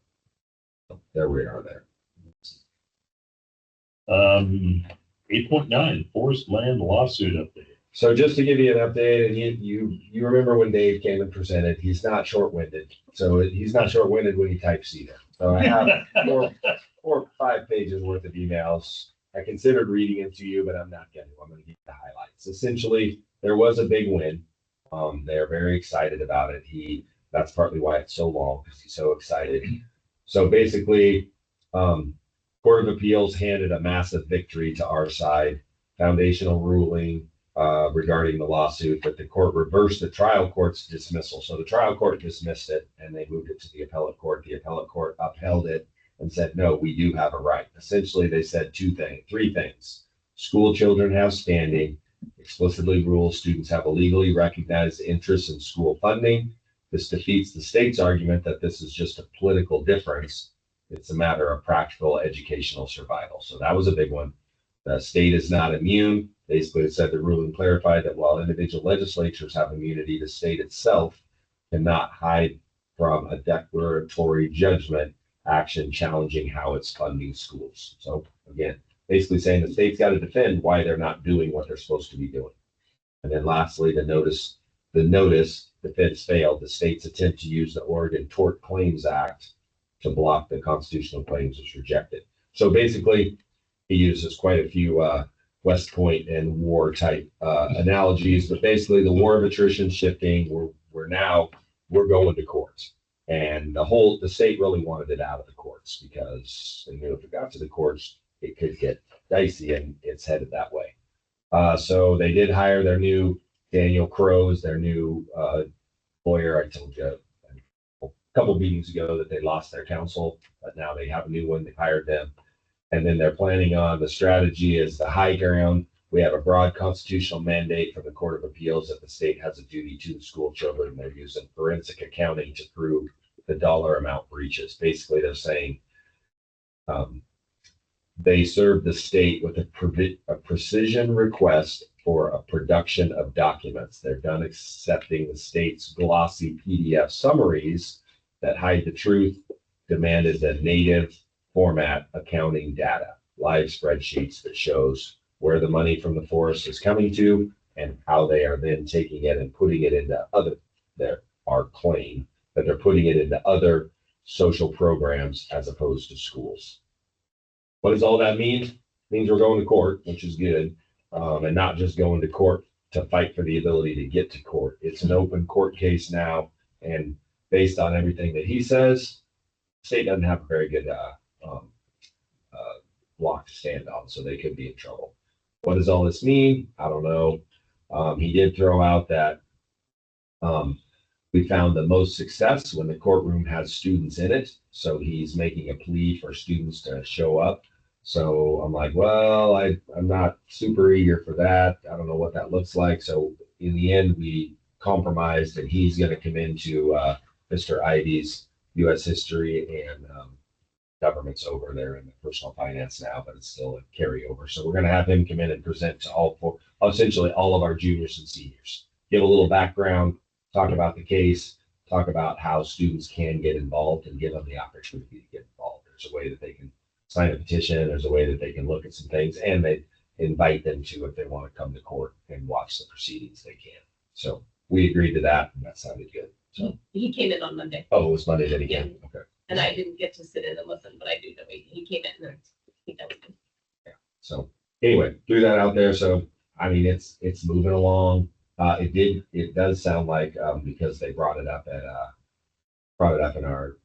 So there we are there. 8.9 forest land lawsuit update. So just to give you an update, and you remember when Dave came and presented, he's not short-winded. So he's not short-winded when he types either. So I have 4 or 5 pages worth of emails. I considered reading them to you, but I'm not going to. I'm going to give you the highlights. Essentially, there was a big win. They're very excited about it. That's partly why it's so long, because he's so excited. So basically, Court of Appeals handed a massive victory to our side, foundational ruling regarding the lawsuit, but the court reversed the trial court's dismissal. So the trial court dismissed it and they moved it to the appellate court. The appellate court upheld it and said, no, we do have a right. Essentially, they said 3 things. School children have standing, explicitly rules students have a legally recognized interest in school funding. This defeats the state's argument that this is just a political difference. It's a matter of practical educational survival. So that was a big one. The state is not immune. Basically, it said the ruling clarified that while individual legislatures have immunity, the state itself cannot hide from a declaratory judgment action challenging how it's funding schools. So again, basically saying the state's got to defend why they're not doing what they're supposed to be doing. And then lastly, the notice defense failed. The state's attempt to use the Oregon Tort Claims Act to block the constitutional claims was rejected. So basically, he uses quite a few West Point and war type analogies, but basically the war of attrition shifting, we're going to court. And the state really wanted it out of the courts because they knew if it got to the courts, it could get dicey, and it's headed that way. So they did hire their new Daniel Crowe as their new lawyer. I told you a couple meetings ago that they lost their counsel, but now they have a new one. They hired them. And then they're planning on the strategy is the high ground. We have a broad constitutional mandate from the Court of Appeals that the state has a duty to the school children. They're using forensic accounting to prove the dollar amount breaches. Basically, they're saying they serve the state with a precision request for a production of documents. They're done accepting the state's glossy PDF summaries that hide the truth, demanded the native format accounting data, live spreadsheets that shows where the money from the forest is coming to and how they are then taking it and putting it into our claim that they're putting it into other social programs as opposed to schools. What does all that mean? It means we're going to court, which is good, and not just going to court to fight for the ability to get to court. It's an open court case now, and based on everything that he says, state doesn't have a very good block to stand on, so they could be in trouble. What does all this mean? I don't know. He did throw out that we found the most success when the courtroom has students in it. So he's making a plea for students to show up. So I'm like, well, I'm not super eager for that. I don't know what that looks like. So in the end, we compromised, and he's going to come into Mr. Ivy's U.S. history and government's over there in the personal finance now, but it's still a carryover. So we're going to have him come in and present to essentially all of our juniors and seniors, give a little background, talk about the case, talk about how students can get involved, and give them the opportunity to get involved. There's a way that they can sign a petition. There's a way that they can look at some things, and they invite them to, if they want to come to court and watch the proceedings, they can. So we agreed to that, and that sounded good. So, He came in on Monday, oh, it was Monday that he came. Okay. and I didn't get to sit in and listen, but I do know he came in and I think that was good. So anyway, threw that out there. So, I mean, it's moving along. It does sound like, because they brought it up in our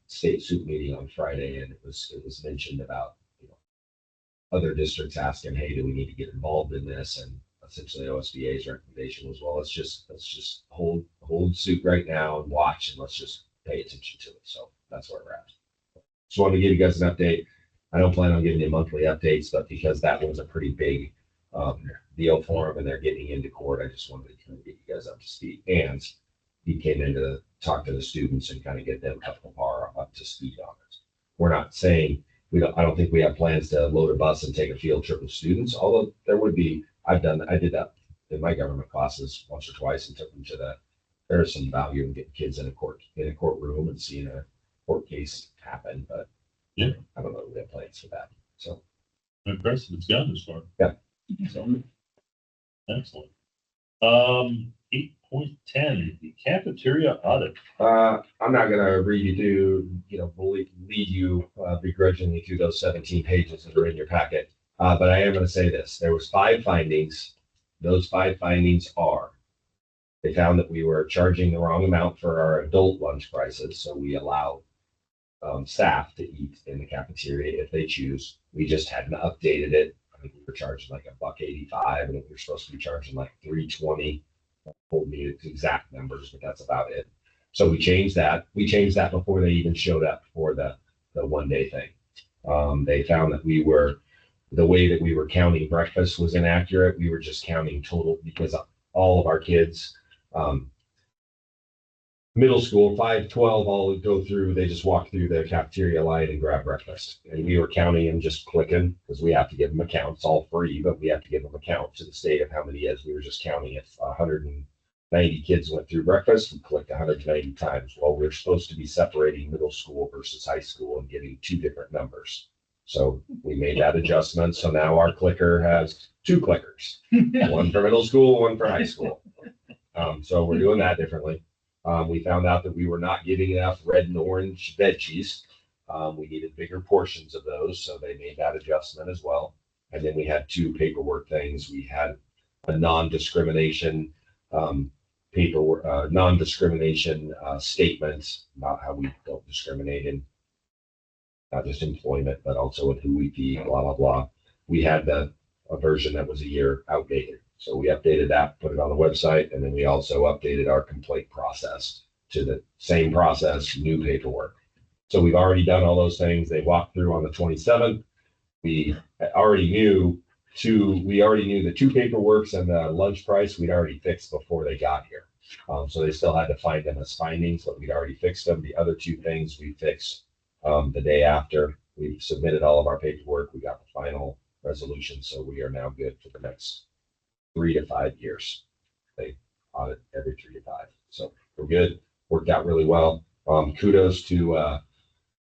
state suit meeting on Friday, and it was mentioned about, other districts asking, hey, do we need to get involved in this? And essentially OSBA's recommendation was, well, let's just hold suit right now and watch, and let's just pay attention to it. So that's where we're at. Just wanted to give you guys an update. I don't plan on giving you monthly updates, but because that was a pretty big deal for them and they're getting into court, I just wanted to kind of get you guys up to speed. And he came in to talk to the students and kind of get them up to speed on it. We're not saying I don't think we have plans to load a bus and take a field trip with students, although there would be. I did that in my government classes once or twice and took them to there's some value in getting kids in a courtroom and seeing a court case happen, but Yeah. I don't know if we have plans for that. So Impressive. It's gone this far. Yeah. So, excellent. 8.10, the cafeteria audit. I'm not gonna read you through, lead you begrudgingly through those 17 pages that are in your packet. But I am gonna say this, there was 5 findings. Those 5 findings are, they found that we were charging the wrong amount for our adult lunch prices. So we allow staff to eat in the cafeteria if they choose. We just hadn't updated it. I think we were charging like $1.85, and we were supposed to be charging like $3.20. Hold me to exact numbers, but that's about it. So we changed that. We changed that before they even showed up for the 1-day thing. They found that the way that we were counting breakfast was inaccurate. We were just counting total, because all of our kids, middle school, 5-12, all go through, they just walk through the cafeteria line and grab breakfast. And we were counting and just clicking, because we have to give them a count. It's all free, but we have to give them a count to the state of how many is. We were just counting if 190 kids went through breakfast, we clicked 190 times. Well, we're supposed to be separating middle school versus high school and getting 2 different numbers. So we made that adjustment. So now our clicker has 2 clickers, one for middle school, one for high school. So we're doing that differently. We found out that we were not getting enough red and orange veggies. We needed bigger portions of those, so they made that adjustment as well. And then we had 2 paperwork things. We had a non-discrimination statement about how we don't discriminate in not just employment, but also in who we feed, blah, blah, blah. We had a version that was a year outdated. So we updated that, put it on the website, and then we also updated our complaint process to the same process, new paperwork. So we've already done all those things. They walked through on the 27th. We already knew the 2 paperworks and the lunch price we'd already fixed before they got here. So they still had to find them as findings, but we'd already fixed them. The other 2 things we fixed the day after. We submitted all of our paperwork. We got the final resolution. So we are now good for the next 3 to 5 years. They audit every 3 to 5. So we're good. Worked out really well. Kudos to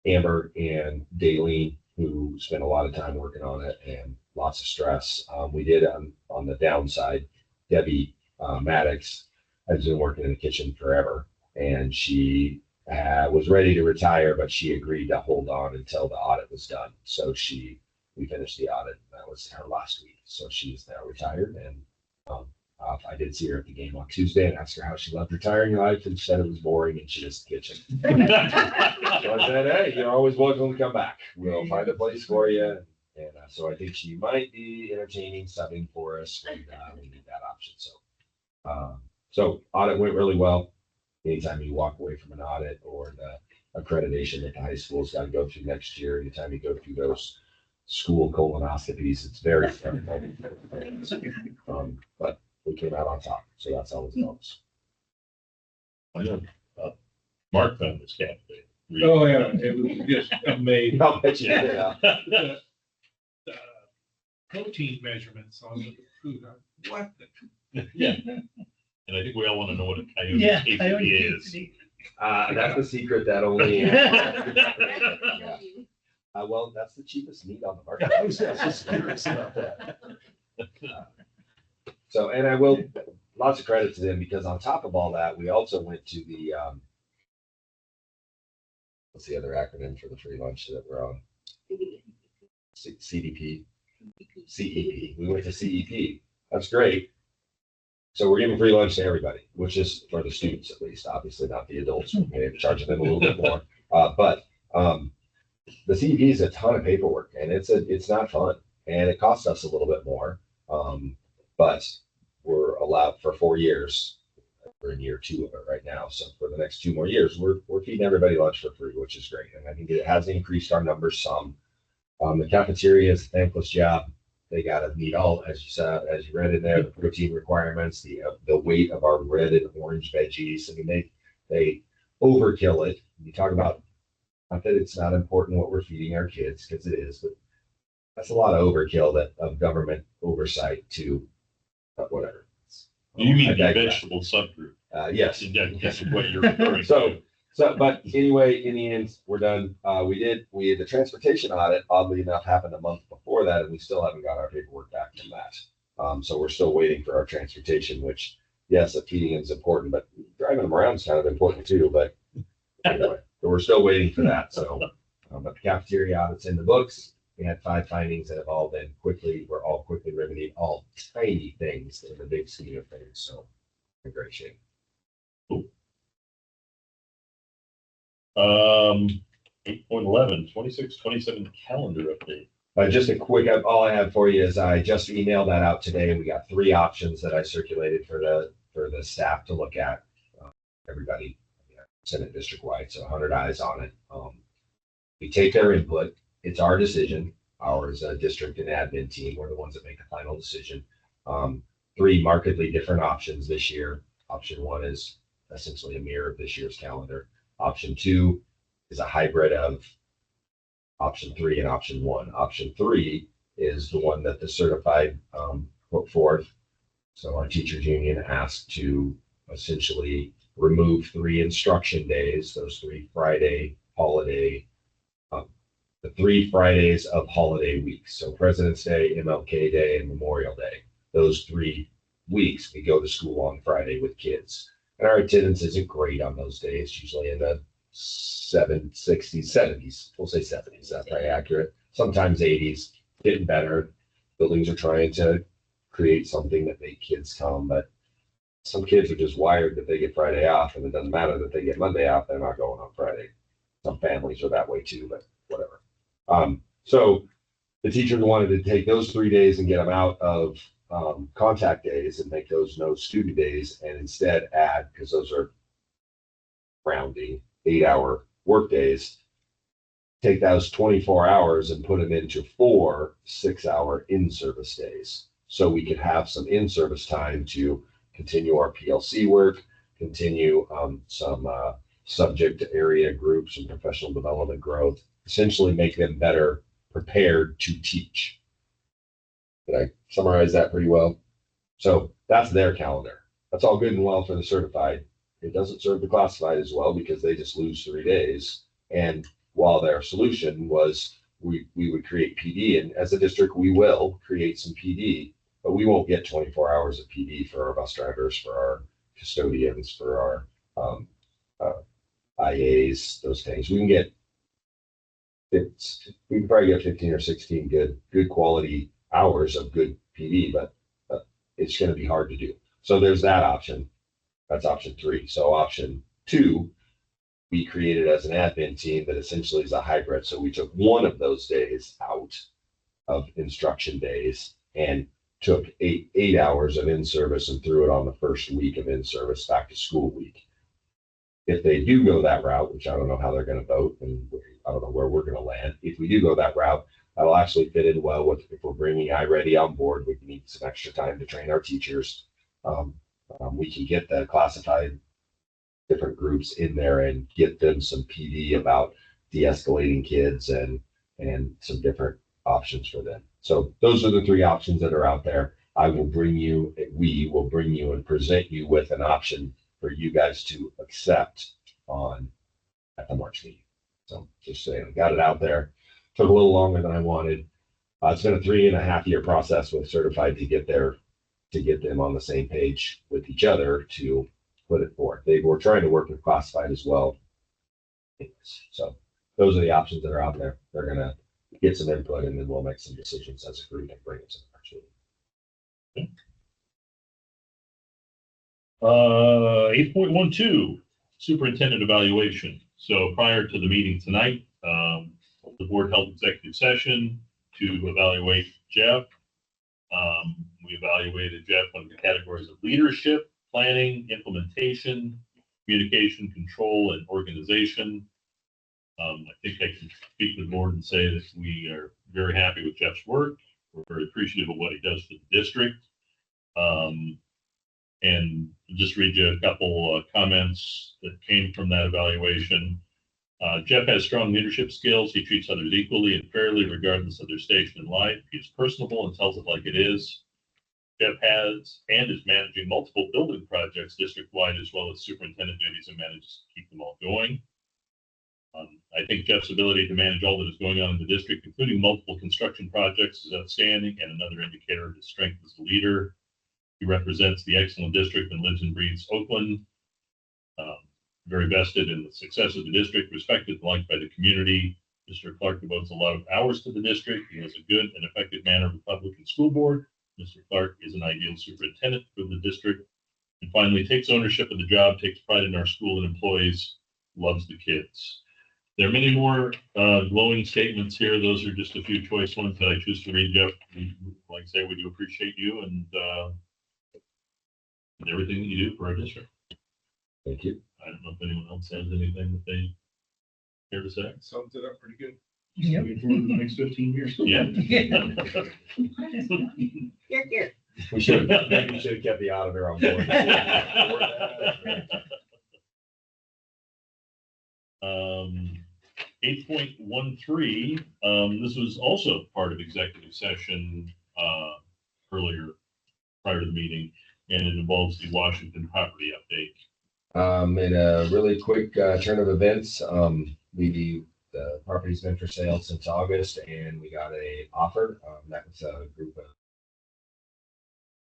Amber and Daleen, who spent a lot of time working on it and lots of stress. We did on the downside, Debbie Maddox has been working in the kitchen forever, and she was ready to retire, but she agreed to hold on until the audit was done. So we finished the audit. That was her last week. So she's now retired, and I did see her at the game on Tuesday and asked her how she loved retiring life and said it was boring and she missed the kitchen. So I said, hey, you're always welcome to come back. We'll find a place for you. And so I think she might be entertaining subbing for us when we need that option. So audit went really well. Anytime you walk away from an audit or the accreditation that the high school's got to go through next year, anytime you go through those school colonoscopies, it's very fun. But we came out on top, so that's always helps. I know, Mark found this captivating. Oh, yeah, it was just amazing. I'll bet you, yeah. The protein measurements on the food. What the? Yeah. And I think we all want to know what a coyote Yeah, quesadilla is. That's the secret that only. Yeah. Well, that's the cheapest meat on the market. I was just curious about that. So, and I will, lots of credit to them because on top of all that, we also went to the, what's the other acronym for the free lunch that we're on? CDP, CEP. We went to CEP. That's great. So we're giving free lunch to everybody, which is for the students at least, obviously not the adults. We may be charging them a little bit more. But the CEP is a ton of paperwork and it's not fun and it costs us a little bit more. But we're allowed for 4 years. We're in year 2 of it right now. So for the next 2 more years, we're feeding everybody lunch for free, which is great. And I think it has increased our numbers some. The cafeteria is a thankless job. They got to meet all, as you said, as you read in there, the protein requirements, the weight of our red and orange veggies. I mean, they overkill it. You talk about, not that it's not important what we're feeding our kids, because it is, but that's a lot of overkill of government oversight to whatever. You mean I the digress. vegetable subgroup? Yes. That's what you're referring to. So, but anyway, in the end, we're done. We had the transportation audit, oddly enough, happened a month before that, and we still haven't got our paperwork back from that. So we're still waiting for our transportation, which, yes, the feeding is important, but driving them around is kind of important too, but anyway, so we're still waiting for that. So, but the cafeteria audit's in the books. We had 5 findings that have all been were all quickly remedied, all tiny things in the big scheme of things. So in great shape. 8.11, 26-27 calendar update. Just a quick, all I have for you is I just emailed that out today. We got 3 options that I circulated for the staff to look at. Everybody, Senate district wide, so 100 eyes on it. We take their input. It's our decision. Ours, district and admin team, we're the ones that make the final decision. 3 markedly different options this year. Option 1 is essentially a mirror of this year's calendar. Option 2 is a hybrid of option 3 and option 1. Option 3 is the one that the certified put forth. So our teachers union asked to essentially remove 3 instruction days, those 3 Friday holiday, the 3 Fridays of holiday weeks. So President's Day, MLK Day, and Memorial Day. Those 3 weeks we go to school on Friday with kids. And our attendance isn't great on those days, usually in the 60s, 70s. We'll say 70s, that's probably accurate. Sometimes 80s, getting better. Buildings are trying to create something that make kids come, but some kids are just wired that they get Friday off, and it doesn't matter that they get Monday off, they're not going on Friday. Some families are that way too, but whatever. So the teachers wanted to take those 3 days and get them out of contact days and make those no student days, and instead add, because those are rounding 8-hour work days, take those 24 hours and put them into 4 6-hour in-service days. So we could have some in-service time to continue our PLC work, continue some subject area groups and professional development growth, essentially make them better prepared to teach. Did I summarize that pretty well? So that's their calendar. That's all good and well for the certified. It doesn't serve the classified as well because they just lose 3 days. And while their solution was we would create PD, and as a district, we will create some PD, but we won't get 24 hours of PD for our bus drivers, for our custodians, for our IAs, those things. We can probably get 15 or 16 good quality hours of good PD, but it's going to be hard to do. So there's that option. That's option 3. So option 2, we created as an admin team that essentially is a hybrid. So we took one of those days out of instruction days and took eight hours of in-service and threw it on the first week of in-service back to school week. If they do go that route, which I don't know how they're going to vote, and I don't know where we're going to land. If we do go that route, that'll actually fit in well with if we're bringing iReady on board. We need some extra time to train our teachers. We can get the classified different groups in there and get them some PD about de-escalating kids and some different options for them. So those are the 3 options that are out there. We will bring you and present you with an option for you guys to accept at the March meeting. So just saying, got it out there. Took a little longer than I wanted. It's been a 3.5-year process with Certified to get them on the same page with each other to put it forth. They were trying to work with Classified as well. So those are the options that are out there. They're going to get some input and then we'll make some decisions as a group and bring it to the March meeting. 8.12, superintendent evaluation. So prior to the meeting tonight, the board held executive session to evaluate Jeff. We evaluated Jeff under the categories of leadership, planning, implementation, communication, control, and organization. I think I can speak to the board and say that we are very happy with Jeff's work. We're very appreciative of what he does for the district. And just read you a couple comments that came from that evaluation. Jeff has strong leadership skills. He treats others equally and fairly, regardless of their station in life. He is personable and tells it like it is. Jeff has and is managing multiple building projects district-wide, as well as superintendent duties, and manages to keep them all going. I think Jeff's ability to manage all that is going on in the district, including multiple construction projects, is outstanding and another indicator of his strength as a leader. He represents the excellent district and lives and breathes Oakland. Very vested in the success of the district, respected and liked by the community. Mr. Clark devotes a lot of hours to the district. He has a good and effective manner of the public and school board. Mr. Clark is an ideal superintendent for the district. And finally, takes ownership of the job, takes pride in our school and employees, loves the kids. There are many more glowing statements here. Those are just a few choice ones that I choose to read, Jeff. Like I say, we do appreciate you and everything that you do for our district. Thank you. I don't know if anyone else has anything that they care to say. Sums it up pretty good. Yep. For the next 15 years. Yeah. Here. We should have kept the auditor on board. 8.13, this was also part of executive session earlier, prior to the meeting, and it involves the Washington property update. In a really quick turn of events, the property's been for sale since August, and we got a offer. That was a group of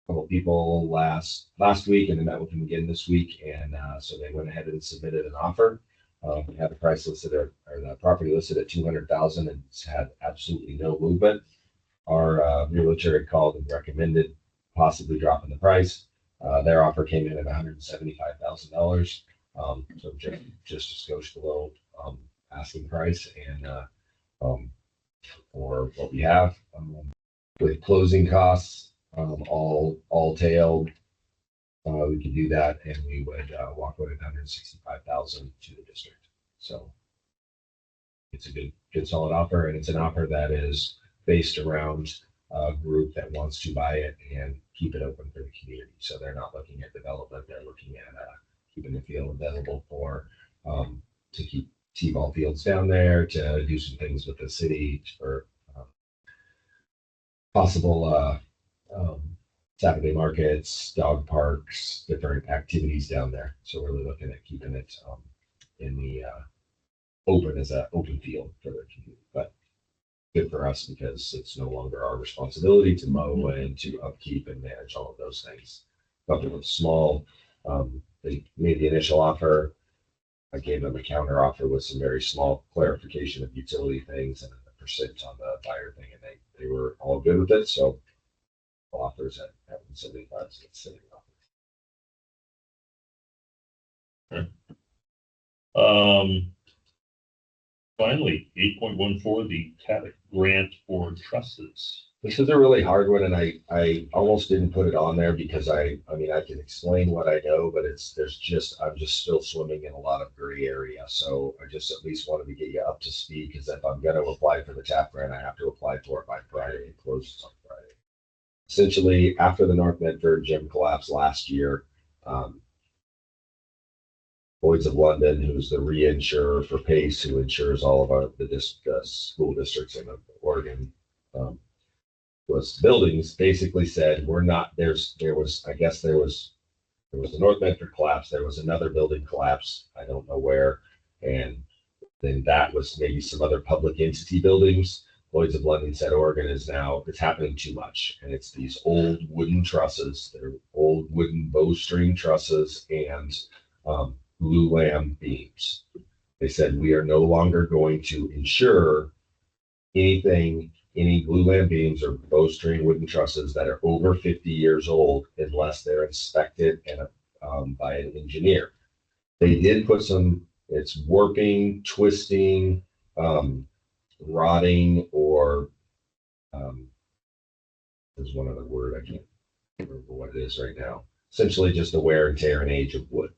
couple people last week, and then met with them again this week, and so they went ahead and submitted an offer. We had the price listed or the property listed at $200,000, and it's had absolutely no movement. Our realtor had called and recommended possibly dropping the price. Their offer came in at $175,000, so just a skosh below asking price, and for what we have with closing costs, all tailed, we could do that, and we would walk away with $165,000 to the district. So it's a good solid offer, and it's an offer that is based around a group that wants to buy it and keep it open for the community. So they're not looking at development; they're looking at keeping the field available for to keep T-ball fields down there, to do some things with the city for possible Saturday markets, dog parks, different activities down there. So we're really looking at keeping it in the open as an open field for the community. But good for us because it's no longer our responsibility to mow and to upkeep and manage all of those things. But it was small. They made the initial offer. I gave them a counter offer with some very small clarification of utility things and a percent on the buyer thing, and they were all good with it. So offers at 175, so it's sitting off. Finally, 8.14, the TAPIC grant for trusses. This is a really hard one, and I almost didn't put it on there because I mean, I can explain what I know, but I'm just still swimming in a lot of gray area. So I just at least wanted to get you up to speed, because if I'm gonna apply for the TAP grant, I have to apply for it by Friday. It closes on Friday. Essentially, after the North Medford gym collapse last year, Lloyd's of London, who's the reinsurer for PACE, who insures all of the school districts in Oregon, was buildings, basically said, we're not, there was the North Medford collapse, there was another building collapse, I don't know where, and then that was maybe some other public entity buildings. Lloyd's of London said Oregon it's happening too much, and it's these old wooden trusses, they're old wooden bowstring trusses and blue lamb beams. They said, we are no longer going to insure any blue lamb beams or bowstring wooden trusses that are over 50 years old unless they're inspected and by an engineer. They did put it's warping, twisting, rotting, or there's one other word, I can't remember what it is right now. Essentially just the wear and tear and age of wood.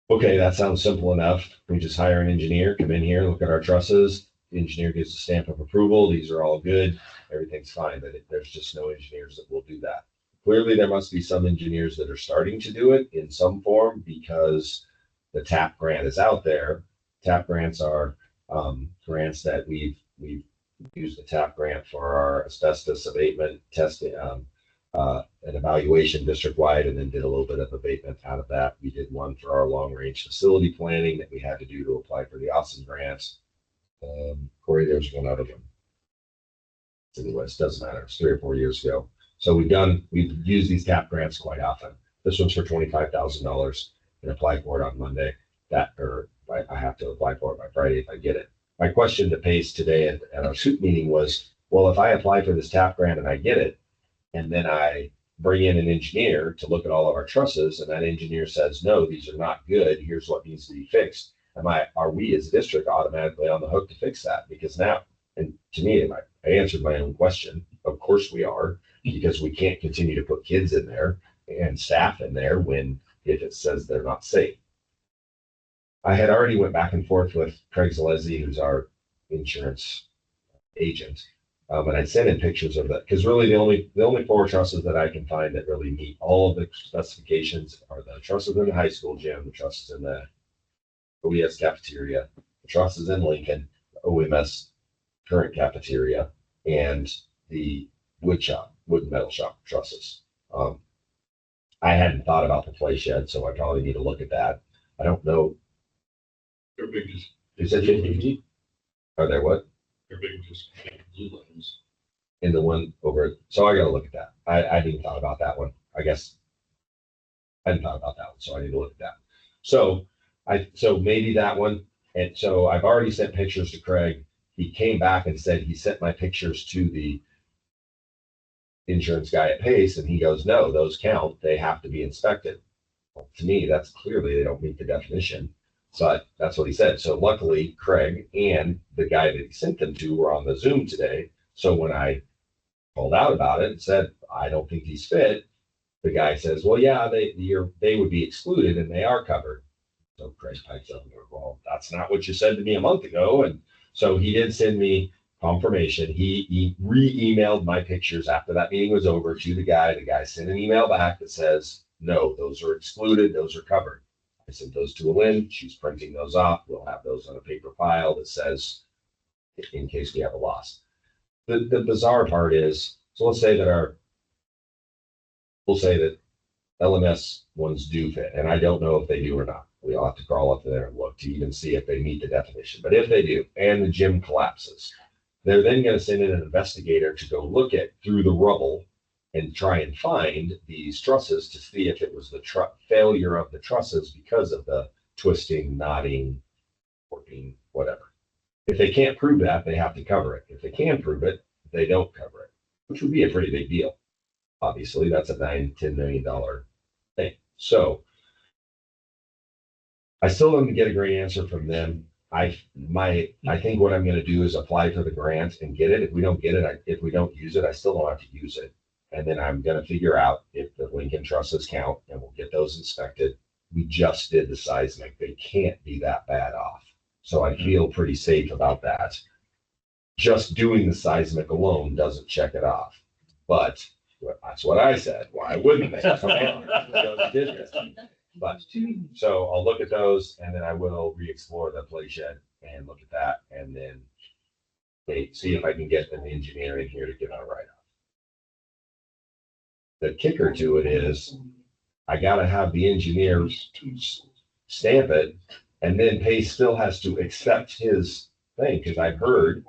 Okay, that sounds simple enough. We just hire an engineer, come in here, look at our trusses. The engineer gives a stamp of approval. These are all good. Everything's fine, but there's just no engineers that will do that. Clearly, there must be some engineers that are starting to do it in some form, because the TAP grant is out there. TAP grants are grants that we've used the TAP grant for our asbestos abatement testing, an evaluation district-wide, and then did a little bit of abatement out of that. We did one for our long-range facility planning that we had to do to apply for the Austin grants. Corey, there's one other one. Anyways, doesn't matter. It's 3 or 4 years ago. So we've used these TAP grants quite often. This one's for $25,000 and apply for it on Monday. I have to apply for it by Friday if I get it. My question to Pace today at our SOOP meeting was, well, if I apply for this TAP grant and I get it, and then I bring in an engineer to look at all of our trusses, and that engineer says, no, these are not good, here's what needs to be fixed. Are we as a district automatically on the hook to fix that? Because now, and to me, I answered my own question. Of course we are, because we can't continue to put kids in there and staff in there if it says they're not safe. I had already went back and forth with Craig Zalesi, who's our insurance agent. And I sent in pictures of that, because really the only 4 trusses that I can find that really meet all of the specifications are the trusses in the high school gym, the trusses in the OES cafeteria, the trusses in Lincoln, the OMS current cafeteria, and the wood and metal shop trusses. I hadn't thought about the play shed, so I probably need to look at that. I don't know. They're big, just, You said 50? Are there what? they're big, just blue limbs. In the one over, so I gotta look at that. I hadn't even thought about that one. I guess I hadn't thought about that one, so I need to look at that. So maybe that one. And so I've already sent pictures to Craig. He came back and said he sent my pictures to the insurance guy at Pace, and he goes, no, those count. They have to be inspected. Well, to me, that's clearly they don't meet the definition. So that's what he said. So luckily, Craig and the guy that he sent them to were on the Zoom today. So when I called out about it and said, I don't think these fit, the guy says, well, yeah, they would be excluded and they are covered. So Craig pipes up and goes, well, that's not what you said to me a month ago. And so he did send me confirmation. He re-emailed my pictures after that meeting was over to the guy. The guy sent an email back that says, no, those are excluded. Those are covered. I sent those to Lynn. She's printing those off. We'll have those on a paper file that says, in case we have a loss. The bizarre part is, so we'll say that LMS ones do fit, and I don't know if they do or not. We'll have to crawl up there and look to even see if they meet the definition. But if they do, and the gym collapses, they're then going to send in an investigator to go look through the rubble and try and find these trusses to see if it was the failure of the trusses because of the twisting, knotting, warping, whatever. If they can't prove that, they have to cover it. If they can prove it, they don't cover it, which would be a pretty big deal. Obviously, that's a $9-10 million thing. So I still didn't get a great answer from them. I think what I'm gonna do is apply for the grant and get it. If we don't get it, if we don't use it, I still don't have to use it. And then I'm gonna figure out if the Lincoln trusses count and we'll get those inspected. We just did the seismic. They can't be that bad off. So I feel pretty safe about that. Just doing the seismic alone doesn't check it off. But that's what I said. Why wouldn't they? Come on, just did this. But, so I'll look at those and then I will re-explore the play shed and look at that and then see if I can get an engineer in here to give it a write-off. The kicker to it is I gotta have the engineer stamp it and then Pace still has to accept his thing, because I've heard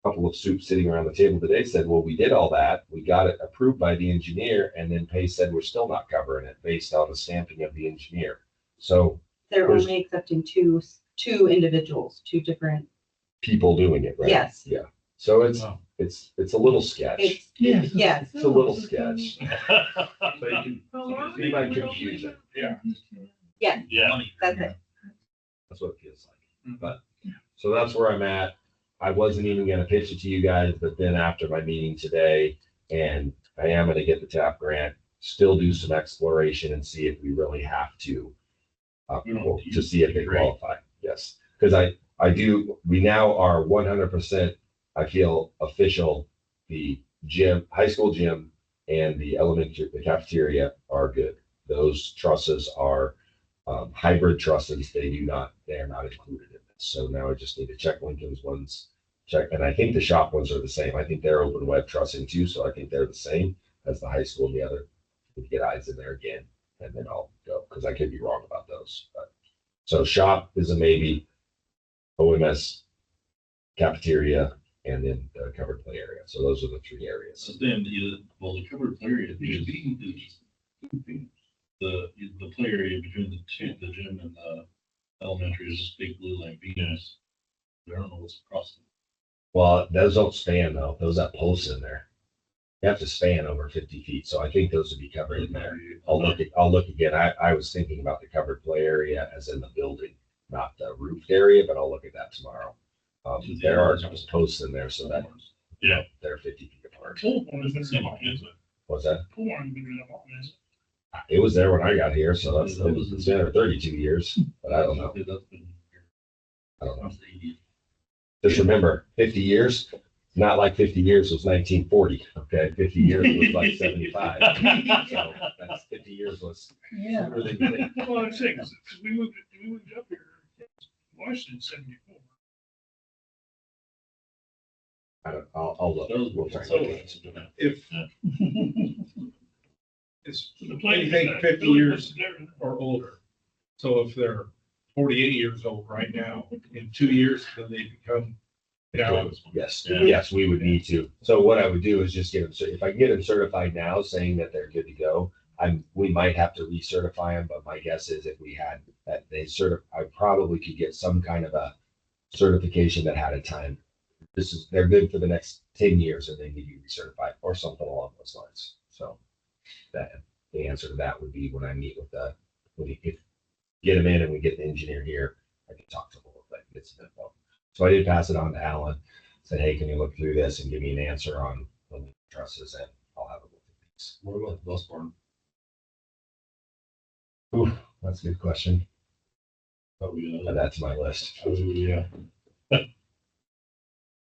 a couple of soups sitting around the table today said, well, we did all that. We got it approved by the engineer and then Pace said, we're still not covering it based on the stamping of the engineer. So They're There's- only accepting two individuals, two different, people doing it, right? yes. Yeah. So it's Wow. it's a little sketch. It's, Yes. yes. It's a little sketch. So you can See my confusion. Yeah. Yeah. Yeah. That's it. That's what it feels like. But so that's where I'm at. I wasn't even gonna pitch it to you guys, but then after my meeting today, and I am gonna get the TAP grant, still do some exploration and see if we really have to. To see if they qualify. Yes, because I do, we now are 100%, I feel official. The gym, high school gym and the the cafeteria are good. Those trusses are hybrid trusses. They are not included in this. So now I just need to check Lincoln's ones, and I think the shop ones are the same. I think they're open web trussing too. So I think they're the same as the high school and the other. We get eyes in there again and then I'll go, because I could be wrong about those. But so shop is a maybe, OMS, cafeteria, and then the covered play area. So those are the three areas. So then, the covered play area, is the play area between the gym and the elementary is this big blue line Venus. I don't know what's across. Well, those don't span though. Those have posts in there. You have to span over 50 feet. So I think those would be covered in there. I'll look again. I was thinking about the covered play area as in the building, not the roofed area, but I'll look at that tomorrow. There are just posts in there so that Yeah. they're 50 feet apart. What's What's that? It was there when I got here, so it's been there 32 years, but I don't know. I don't know. Just remember, 50 years, not like 50 years was 1940, okay? 50 years was like 75. So that's 50 years was Yeah. sooner than you think. Well, I'm saying, 'cause we moved up here, Washington 74. I'll look. We'll try. If it's anything 50 years or older. So if they're 48 years old right now, in 2 years, then they become down. Yes, Yeah. yes, we would need to. So what I would do is just get them, if I can get them certified now, saying that they're good to go, we might have to recertify them, but my guess is if we had that I probably could get some kind of a certification that had a time. They're good for the next 10 years and they need to be recertified or something along those lines. So that the answer to that would be when I meet with get them in and we get the engineer here, I can talk to them a little bit, get some info. So I did pass it on to Alan, said, hey, can you look through this and give me an answer on the trusses, and I'll have a look at these. What about the bus barn? Ooh, that's a good question. Oh, yeah. Add that to my list. Oh, yeah.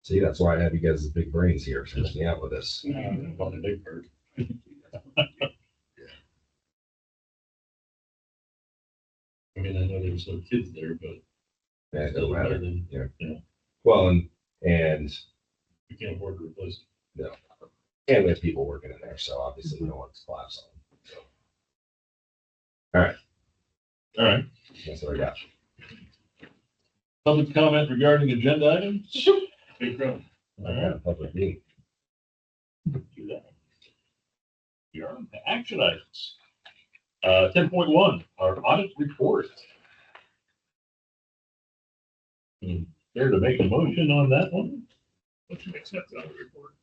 See, that's why I have you guys as big brains here, to help me out with this. On the big bird. I mean, I know there's no kids there, but. Yeah, it still don't matter. better than- Yeah. Well, and We can't afford to replace it. and we have people working in there, so obviously no one's collapsed on them. So All right. that's what I got. Public comment regarding agenda items? Big crowd. I had a public meeting. Do that. Here are the action items. 10.1, our audit report. Care to make a motion on that one? What you accept on the report.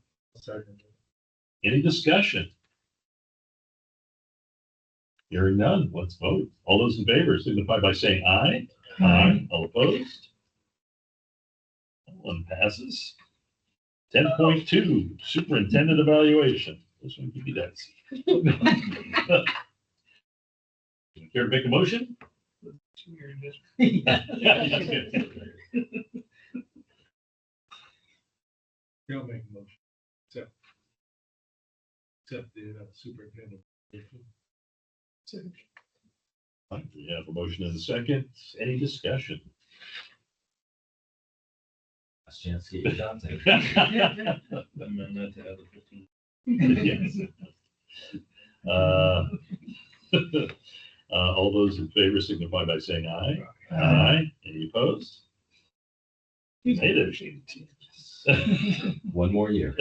Any discussion? Hearing none, let's vote. All those in favor signify by saying aye. Aye. All opposed? One passes. 10.2, superintendent evaluation. This one could be that. Care to make a motion? Don't make a motion. Except the superintendent. We have a motion and a second. Any discussion? Last chance to get your thoughts in. Amendment to add the 15. Yes. All those in favor signify by saying aye. Aye. Any opposed? You made it. One more year.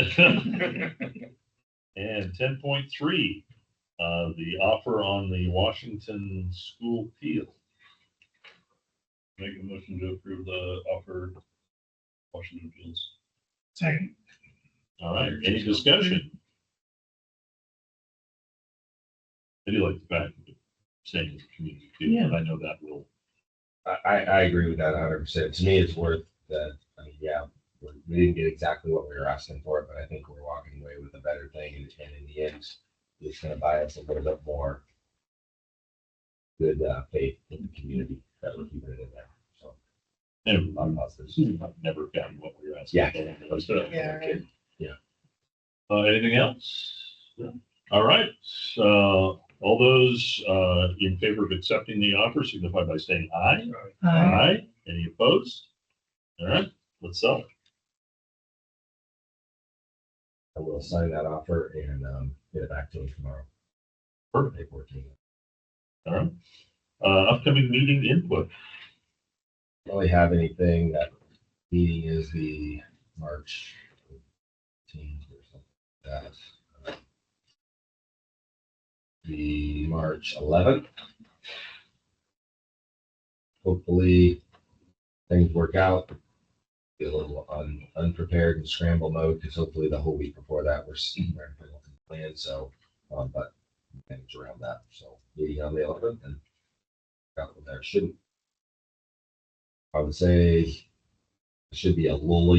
And 10.3, the offer on the Washington School Field. Make a motion to approve the offer, Washington Fields. Second. All right, any discussion? I do like the fact that saying it's a community field, and I know that will. I agree with that 100%. To me, it's worth that. I mean, yeah, we didn't get exactly what we were asking for, but I think we're walking away with a better thing. And in the end, it's going to buy us a little bit more good faith in the community that we're keeping it in there. So, And I'm positive. I've never gotten what we were asking. Yeah. for. Yeah. Anything else? No. All right, all those in favor of accepting the offer signify by saying aye. Aye. Any opposed? All right, let's sell it. I will sign that offer and get it back to him tomorrow. Perfect. Paperwork. All right. Upcoming meeting input. Don't really have anything. That meeting is the March 18th or something like that. The March 11th. Hopefully things work out. Be a little unprepared and scramble mode because hopefully the whole week before that we're planned. So, but manage around that. So meeting on the 11th and got from there. I would say it should be a little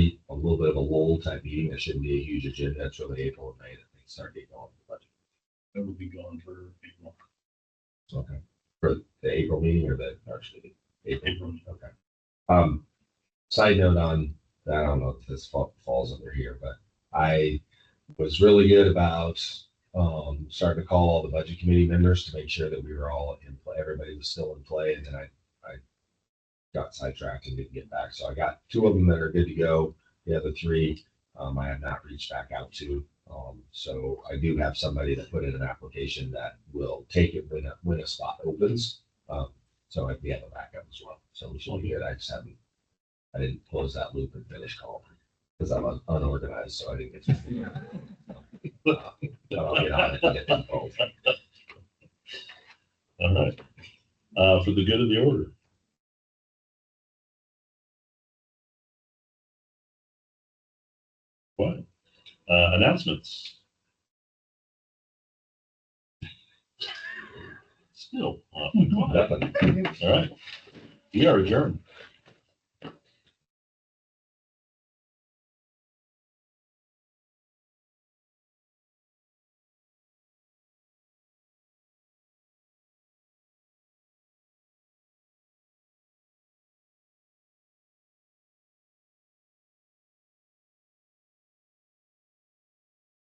bit of a lull type meeting. It shouldn't be a huge agenda. It's really April and May that things start getting going with the budget. That will be gone for April. Okay. For the April meeting or the March meeting? April. Okay. Side note on that, I don't know if this falls under here, but I was really good about starting to call all the budget committee members to make sure that we were all in play. Everybody was still in play, and then I got sidetracked and didn't get back. So I got 2 of them that are good to go. The other 3 I have not reached back out to. So I do have somebody that put in an application that will take it when a spot opens. So we have a backup as well. So we should be good. I didn't close that loop and finish calling because I'm unorganized, so I didn't get to. But I'll get on it and get them both. All right. For the good of the order. What? Announcements. Still. Nothing. All right. We are adjourned.